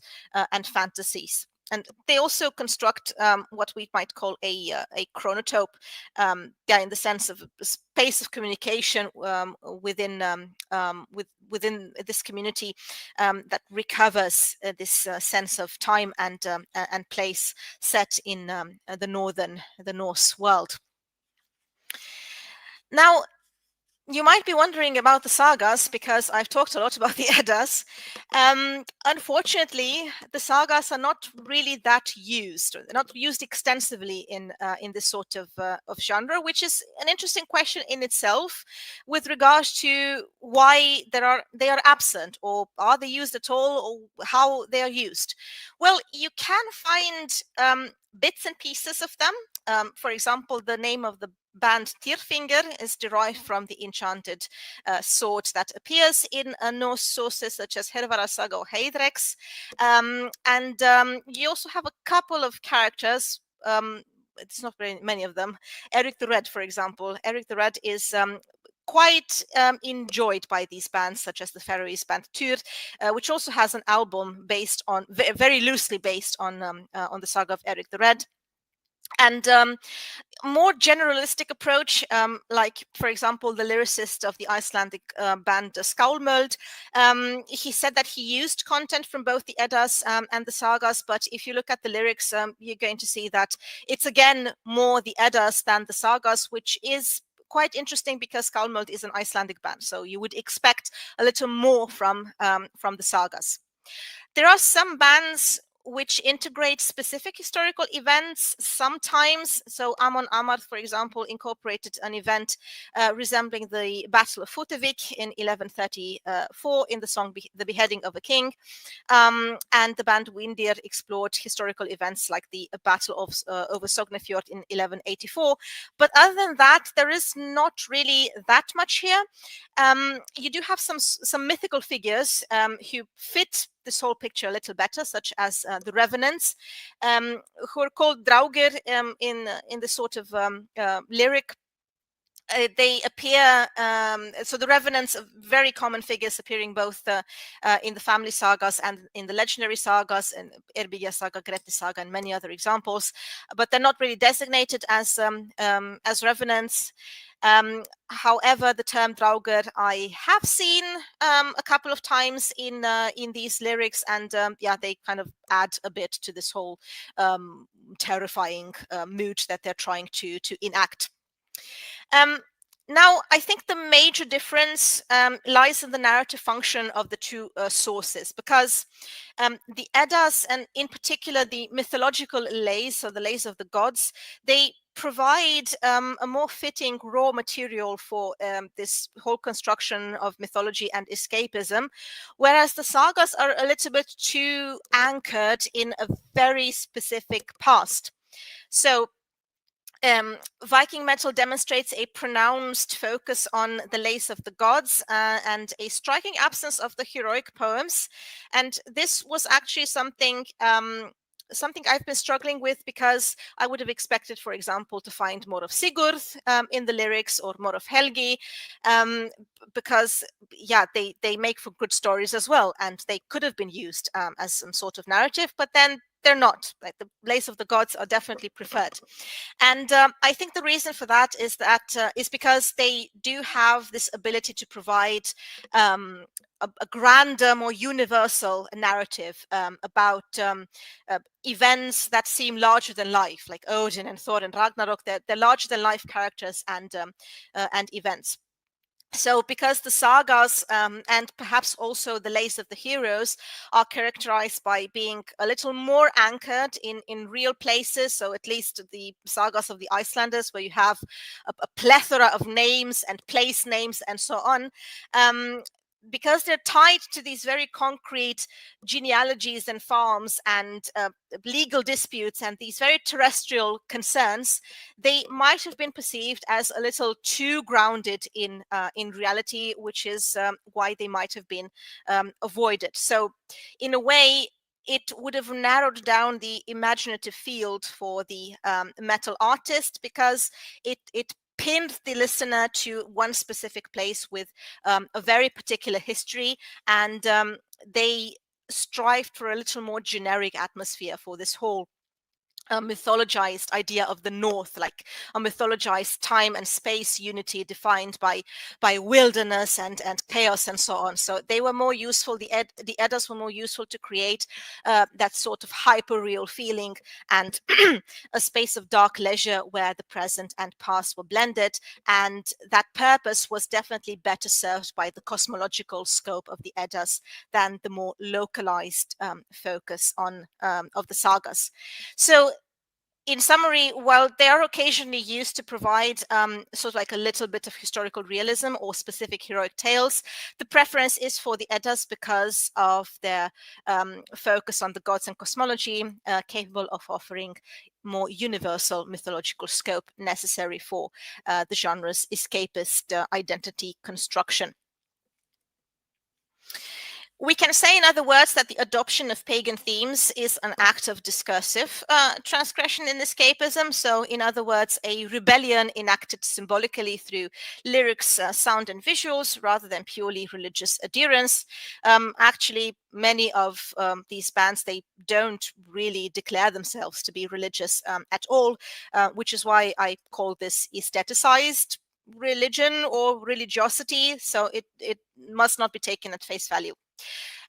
Speaker 1: fantasies. And they also construct what we might call a chronotope, in the sense of a space of communication within this community that recovers this sense of time and place set in the Norse world. Now, You might be wondering about the sagas because I've talked a lot about the Eddas. Unfortunately, the sagas are not really that used, or they're not used extensively in this sort of genre, which is an interesting question in itself, with regards to why they are absent, or are they used at all, or how they are used. Well, you can find bits and pieces of them. For example, the name of the band Tyrfingr is derived from the enchanted sword that appears in Norse sources such as Hervara Saga or Heidreks. And you also have a couple of characters. It's not very many of them. Eric the Red, for example. Eric the Red is quite enjoyed by these bands, such as the Faroese band Tyr, which also has an album based on, very loosely based on the saga of Eric the Red. And more generalistic approach, like, for example, the lyricist of the Icelandic band Skálmöld, he said that he used content from both the Eddas and the sagas, but if you look at the lyrics, you're going to see that it's again more the Eddas than the sagas, which is quite interesting because Skálmöld is an Icelandic band, so you would expect a little more from the sagas. There are some bands which integrate specific historical events sometimes. So Amon Amarth, for example, incorporated an event resembling the Battle of Futavik in 1134 in the song The Beheading of a King. And the band Windir explored historical events like the Battle of over Sognefjord in 1184. But other than that, there is not really that much here. You do have some mythical figures who fit this whole picture a little better, such as the revenants, who are called draugr in the sort of lyric. They appear, so the revenants are very common figures appearing both in the family sagas and in the legendary sagas, and Erbygja saga, Grettis saga, and many other examples, but they're not really designated as revenants. However, the term draugr I have seen a couple of times in these lyrics, and yeah, they kind of add a bit to this whole terrifying mood that they're trying to enact. Now, I think the major difference lies in the narrative function of the two sources, because the Eddas, and in particular the mythological lays, so the lays of the gods, they provide a more fitting raw material for this whole construction of mythology and escapism, whereas the sagas are a little bit too anchored in a very specific past. So Viking metal demonstrates a pronounced focus on the lays of the gods and a striking absence of the heroic poems. And this was actually something I've been struggling with, because I would have expected, for example, to find more of Sigurd in the lyrics, or more of Helgi, because yeah, they make for good stories as well, and they could have been used as some sort of narrative, but then they're not. Like, the lays of the gods are definitely preferred. And I think the reason for that is because they do have this ability to provide a grander, more universal narrative about events that seem larger than life, like Odin and Thor and Ragnarok. They're larger than life characters and events. So because the sagas and perhaps also the lays of the heroes are characterized by being a little more anchored in real places, so at least the sagas of the Icelanders, where you have a plethora of names and place names and so on, because they're tied to these very concrete genealogies and farms and legal disputes and these very terrestrial concerns, they might have been perceived as a little too grounded in reality, which is why they might have been avoided. So in a way, it would have narrowed down the imaginative field for the metal artist, because it pinned the listener to one specific place with a very particular history, and they strived for a little more generic atmosphere for this whole a mythologized idea of the North, like a mythologized time and space unity defined by wilderness and chaos and so on. So they were more useful. The Eddas were more useful to create that sort of hyper-real feeling and a space of dark leisure where the present and past were blended. And that purpose was definitely better served by the cosmological scope of the Eddas than the more localized focus on of the sagas. So in summary, while they are occasionally used to provide sort of like a little bit of historical realism or specific heroic tales, the preference is for the Eddas because of their focus on the gods and cosmology, capable of offering more universal mythological scope necessary for the genre's escapist identity construction. We can say, in other words, that the adoption of pagan themes is an act of discursive transgression in escapism. So, in other words, a rebellion enacted symbolically through lyrics, sound, and visuals rather than purely religious adherence. Actually, many of these bands, they don't really declare themselves to be religious at all, which is why I call this aestheticized religion or religiosity. So it must not be taken at face value.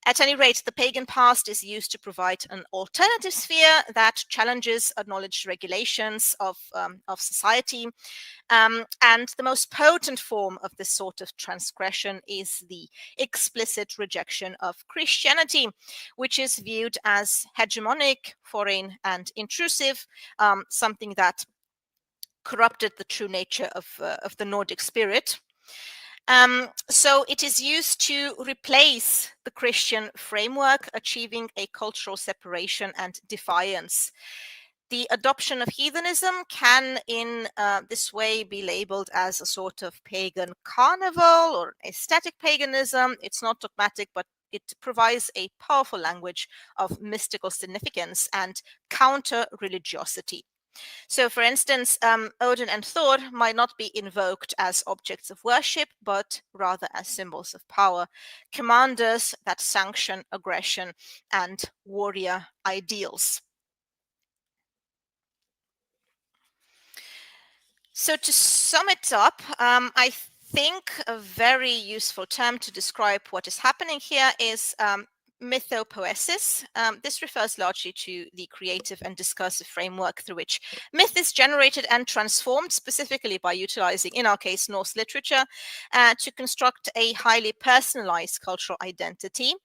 Speaker 1: At any rate, the pagan past is used to provide an alternative sphere that challenges acknowledged regulations of society. And the most potent form of this sort of transgression is the explicit rejection of Christianity, which is viewed as hegemonic, foreign, and intrusive, something that corrupted the true nature of the Nordic spirit. So it is used to replace the Christian framework, achieving a cultural separation and defiance. The adoption of heathenism can in this way be labeled as a sort of pagan carnival or aesthetic paganism. It's not dogmatic, but it provides a powerful language of mystical significance and counter-religiosity. So, for instance, Odin and Thor might not be invoked as objects of worship, but rather as symbols of power, commanders that sanction aggression and warrior ideals. So, to sum it up, I think a very useful term to describe what is happening here is mythopoesis. This refers largely to the creative and discursive framework through which myth is generated and transformed, specifically by utilizing, in our case, Norse literature, to construct a highly personalized cultural identity.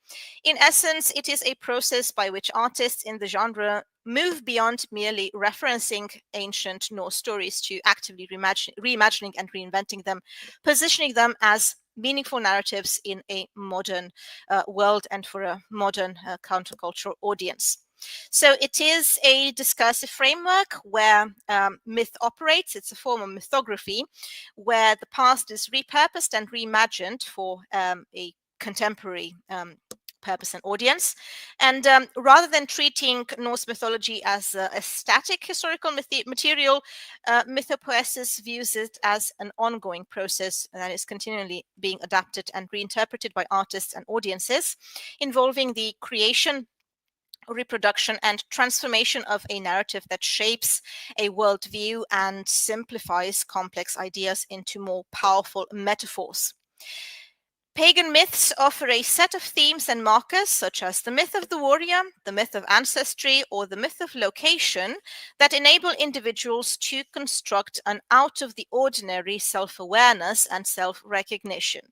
Speaker 1: In essence, it is a process by which artists in the genre move beyond merely referencing ancient Norse stories to actively reimagining and reinventing them, positioning them as meaningful narratives in a modern world and for a modern countercultural audience. So it is a discursive framework where myth operates. It's a form of mythography where the past is repurposed and reimagined for a contemporary purpose and audience. And rather than treating Norse mythology as a static historical material, mythopoesis views it as an ongoing process that is continually being adapted and reinterpreted by artists and audiences, involving the creation, reproduction, and transformation of a narrative that shapes a worldview and simplifies complex ideas into more powerful metaphors. Pagan myths offer a set of themes and markers, such as the myth of the warrior, the myth of ancestry, or the myth of location, that enable individuals to construct an out-of-the-ordinary self-awareness and self-recognition.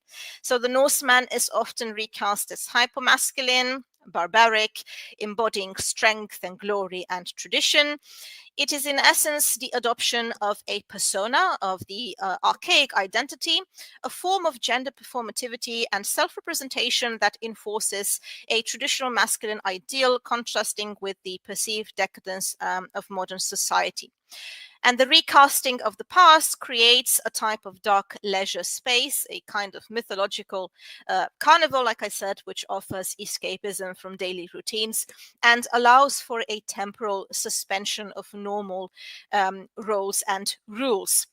Speaker 1: So the Norseman is often recast as hypermasculine, barbaric, embodying strength and glory and tradition. It is in essence the adoption of a persona of the archaic identity, a form of gender performativity and self-representation that enforces a traditional masculine ideal, contrasting with the perceived decadence of modern society. And the recasting of the past creates a type of dark leisure space, a kind of mythological carnival, like I said, which offers escapism from daily routines and allows for a temporal suspension of normal roles and rules.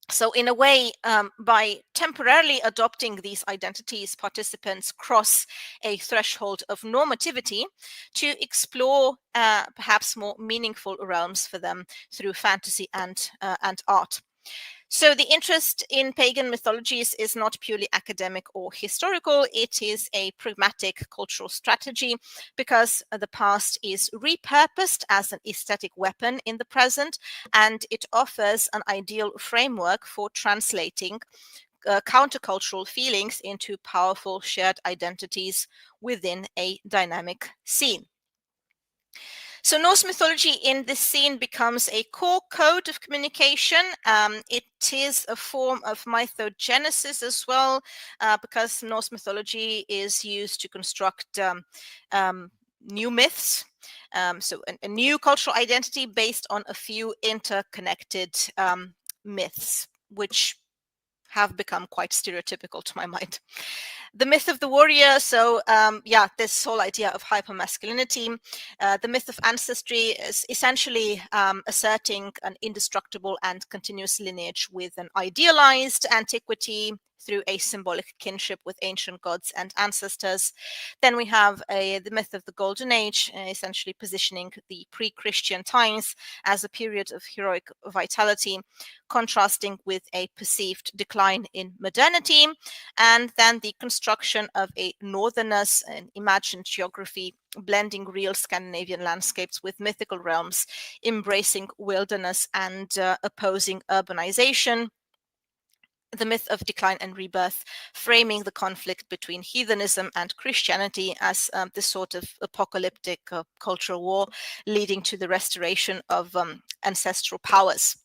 Speaker 1: So in a way, by temporarily adopting these identities, participants cross a threshold of normativity to explore perhaps more meaningful realms for them through fantasy and art. So the interest in pagan mythologies is not purely academic or historical. It is a pragmatic cultural strategy because the past is repurposed as an aesthetic weapon in the present, and it offers an ideal framework for translating countercultural feelings into powerful shared identities within a dynamic scene. So Norse mythology in this scene becomes a core code of communication. It is a form of mythogenesis as well, because Norse mythology is used to construct new myths. So a new cultural identity based on a few interconnected myths, which have become quite stereotypical to my mind. The myth of the warrior, so this whole idea of hypermasculinity. The myth of ancestry is essentially asserting an indestructible and continuous lineage with an idealized antiquity through a symbolic kinship with ancient gods and ancestors. Then we have the myth of the Golden Age, essentially positioning the pre-Christian times as a period of heroic vitality, contrasting with a perceived decline in modernity. And then the construction of a northerners, an imagined geography, blending real Scandinavian landscapes with mythical realms, embracing wilderness and opposing urbanization. The myth of decline and rebirth, framing the conflict between heathenism and Christianity as this sort of apocalyptic cultural war leading to the restoration of ancestral powers.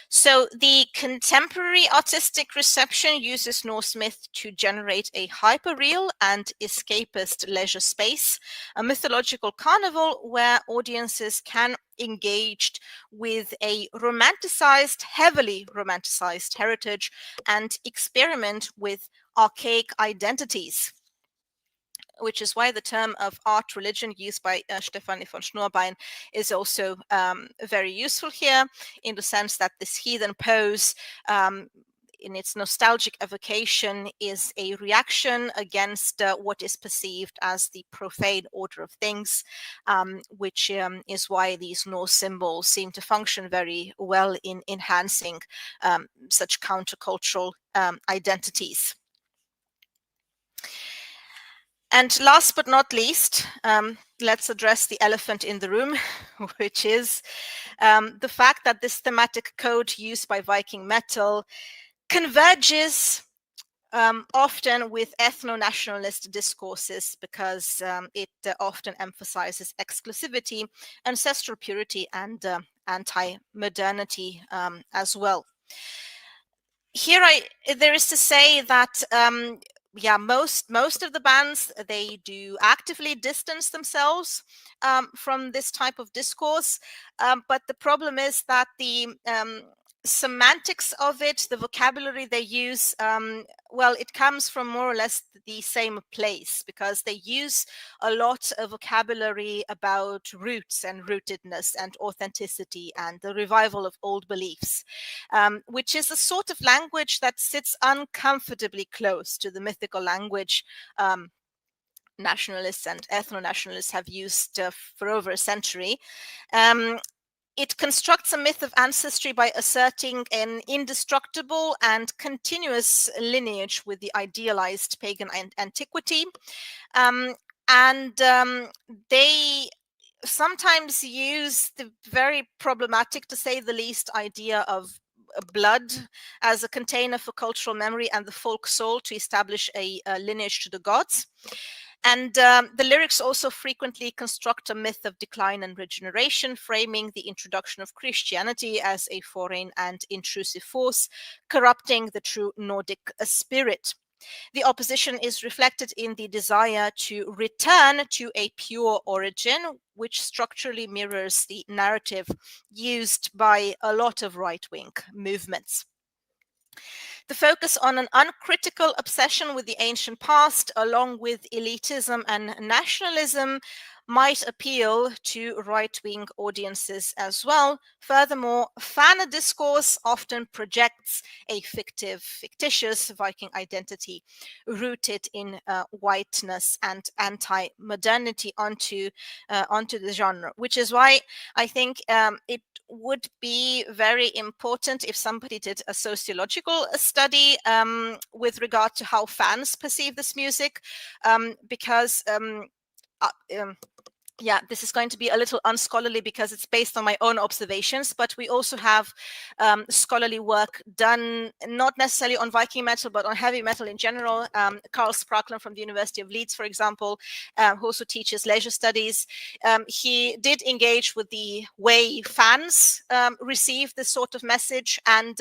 Speaker 1: So the contemporary artistic reception uses Norse myth to generate a hyperreal and escapist leisure space, a mythological carnival where audiences can engage with a heavily romanticized heritage and experiment with archaic identities, which is why the term of art religion used by Stefanie von Schnurbein is also very useful here, in the sense that this heathen pose in its nostalgic evocation is a reaction against what is perceived as the profane order of things, which is why these Norse symbols seem to function very well in enhancing such countercultural identities. And last but not least, let's address the elephant in the room, which is the fact that this thematic code used by Viking metal converges often with ethno-nationalist discourses, because it often emphasizes exclusivity, ancestral purity, and anti-modernity as well. Here there is to say that most of the bands, they do actively distance themselves from this type of discourse, but the problem is that the semantics of it, the vocabulary they use, it comes from more or less the same place, because they use a lot of vocabulary about roots and rootedness and authenticity and the revival of old beliefs, which is a sort of language that sits uncomfortably close to the mythical language nationalists and ethno-nationalists have used for over a century. It constructs a myth of ancestry by asserting an indestructible and continuous lineage with the idealized pagan antiquity. They sometimes use the very problematic, to say the least, idea of blood as a container for cultural memory and the folk soul to establish a lineage to the gods. And the lyrics also frequently construct a myth of decline and regeneration, framing the introduction of Christianity as a foreign and intrusive force, corrupting the true Nordic spirit. The opposition is reflected in the desire to return to a pure origin, which structurally mirrors the narrative used by a lot of right-wing movements. The focus on an uncritical obsession with the ancient past, along with elitism and nationalism, might appeal to right-wing audiences as well. Furthermore, fan discourse often projects a fictitious Viking identity rooted in whiteness and anti-modernity onto the genre, which is why I think it would be very important if somebody did a sociological study with regard to how fans perceive this music, because uh, um, yeah, this is going to be a little unscholarly because it's based on my own observations, but we also have scholarly work done not necessarily on Viking metal, but on heavy metal in general. Carl Spracklen from the University of Leeds, for example, who also teaches leisure studies, he did engage with the way fans receive this sort of message, and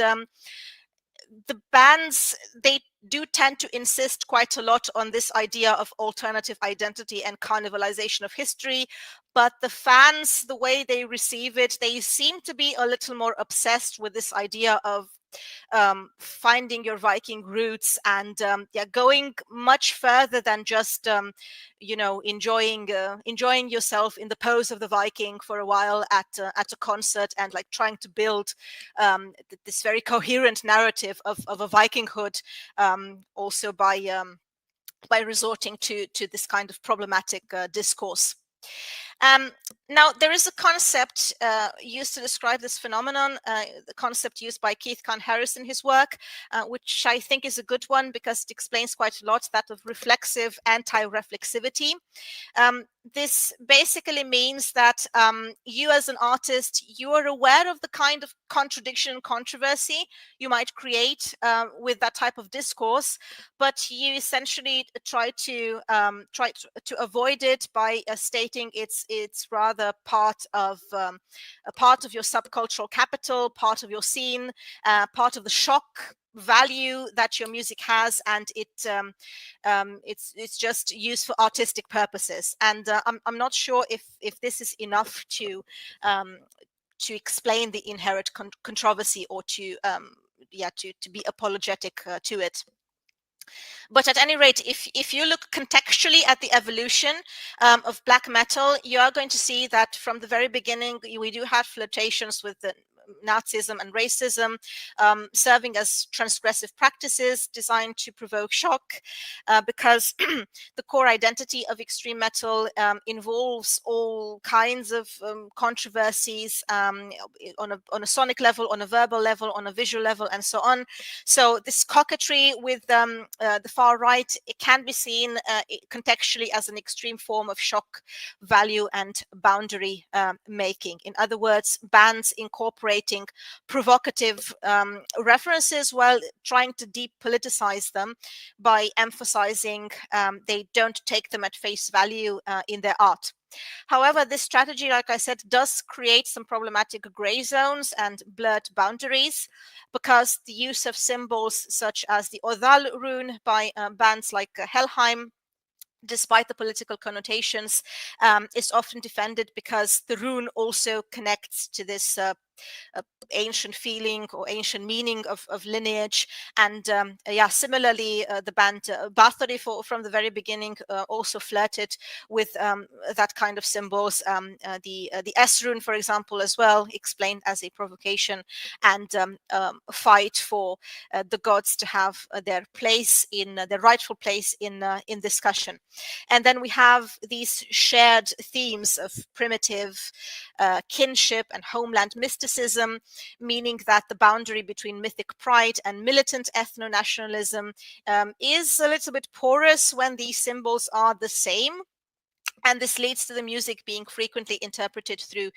Speaker 1: the bands, they do tend to insist quite a lot on this idea of alternative identity and carnivalization of history, but the fans, the way they receive it, they seem to be a little more obsessed with this idea of finding your Viking roots, and yeah, going much further than just enjoying yourself in the pose of the Viking for a while at a concert, and like trying to build this very coherent narrative of a Vikinghood, also by resorting to this kind of problematic discourse. Now, there is a concept used to describe this phenomenon, the concept used by Keith Kahn Harris in his work, which I think is a good one because it explains quite a lot, that of reflexive anti-reflexivity. This basically means that you as an artist, you are aware of the kind of contradiction and controversy you might create with that type of discourse, but you essentially try to avoid it by stating it's rather part of your subcultural capital, part of your scene, part of the shock value that your music has, and it's just used for artistic purposes. And I'm not sure if this is enough to explain the inherent controversy, or to be apologetic to it. But at any rate, if you look contextually at the evolution of black metal, you are going to see that from the very beginning, we do have flirtations with the Nazism and racism, serving as transgressive practices designed to provoke shock, because the core identity of extreme metal involves all kinds of controversies on a sonic level, on a verbal level, on a visual level, and so on. So this coquetry with the far right, it can be seen contextually as an extreme form of shock value and boundary making. In other words, bands incorporating provocative references while trying to depoliticize them by emphasizing they don't take them at face value in their art. However, this strategy, like I said, does create some problematic gray zones and blurred boundaries, because the use of symbols such as the Odal rune by bands like Helheim, despite the political connotations, is often defended because the rune also connects to this ancient feeling or ancient meaning of lineage. And similarly, the band Bathory from the very beginning also flirted with that kind of symbols. The S rune, for example, as well, explained as a provocation and fight for the gods to have their place in their rightful place in discussion. And then we have these shared themes of primitive kinship and homeland mysticism, meaning that the boundary between mythic pride and militant ethno-nationalism is a little bit porous when these symbols are the same. And this leads to the music being frequently interpreted through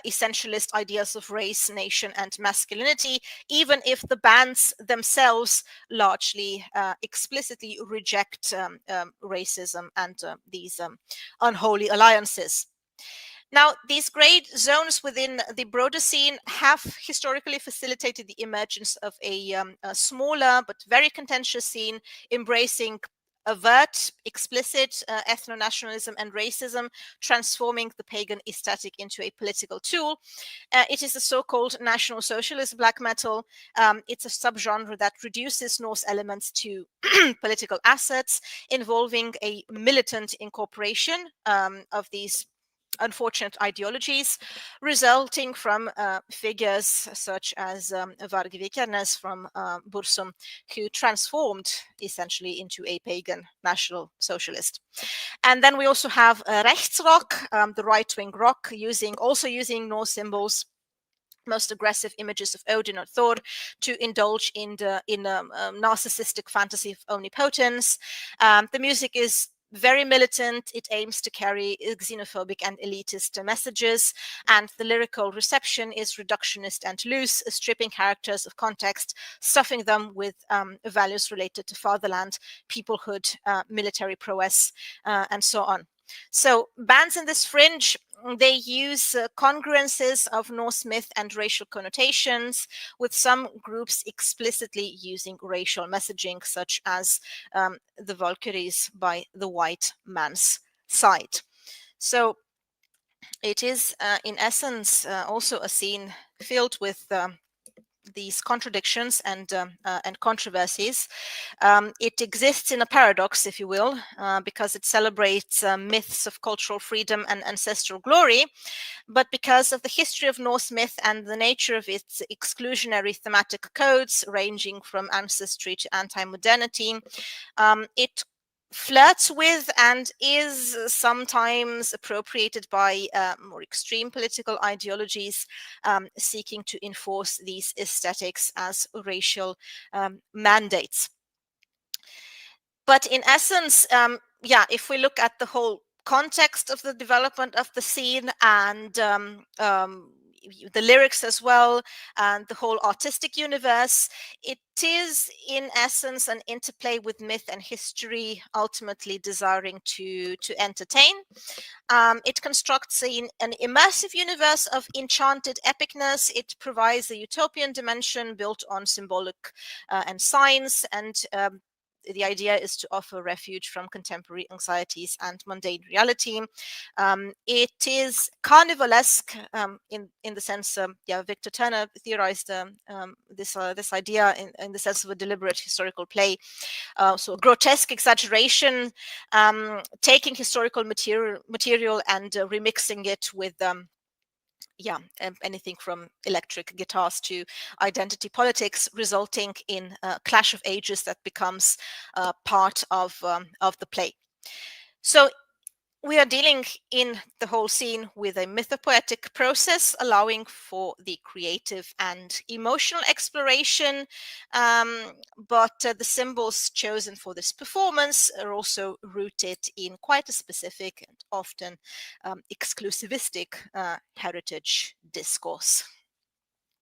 Speaker 1: essentialist ideas of race, nation, and masculinity, even if the bands themselves largely explicitly reject racism and these unholy alliances. Now, these gray zones within the broader scene have historically facilitated the emergence of a smaller but very contentious scene, embracing overt, explicit ethno-nationalism and racism, transforming the pagan aesthetic into a political tool. It is the so-called National Socialist black metal. It's a subgenre that reduces Norse elements to political assets, involving a militant incorporation of these unfortunate ideologies, resulting from figures such as Varg Vikernes from Bursum, who transformed essentially into a pagan national socialist. And then we also have rechtsrock, the right-wing rock, also using Norse symbols, most aggressive images of Odin or Thor, to indulge in the narcissistic fantasy of omnipotence. The music is very militant. It aims to carry xenophobic and elitist messages, and the lyrical reception is reductionist and loose, stripping characters of context, stuffing them with values related to fatherland, peoplehood, military prowess, and so on. So bands in this fringe, they use congruences of Norse myth and racial connotations, with some groups explicitly using racial messaging, such as the Valkyries by the white man's side. So it is, in essence, also a scene filled with these contradictions and controversies. It exists in a paradox, if you will, because it celebrates myths of cultural freedom and ancestral glory, but because of the history of Norse myth and the nature of its exclusionary thematic codes, ranging from ancestry to anti-modernity, it flirts with and is sometimes appropriated by more extreme political ideologies seeking to enforce these aesthetics as racial mandates. But in essence, if we look at the whole context of the development of the scene and the lyrics as well, and the whole artistic universe, it is in essence an interplay with myth and history, ultimately desiring to entertain. It constructs an immersive universe of enchanted epicness. It provides a utopian dimension built on symbolic and signs, and the idea is to offer refuge from contemporary anxieties and mundane reality. It is carnivalesque in the sense, Victor Turner theorized this idea in the sense of a deliberate historical play. So a grotesque exaggeration, taking historical material and remixing it with anything from electric guitars to identity politics, resulting in a clash of ages that becomes part of the play. So we are dealing in the whole scene with a mythopoetic process, allowing for the creative and emotional exploration. But the symbols chosen for this performance are also rooted in quite a specific and often exclusivistic heritage discourse.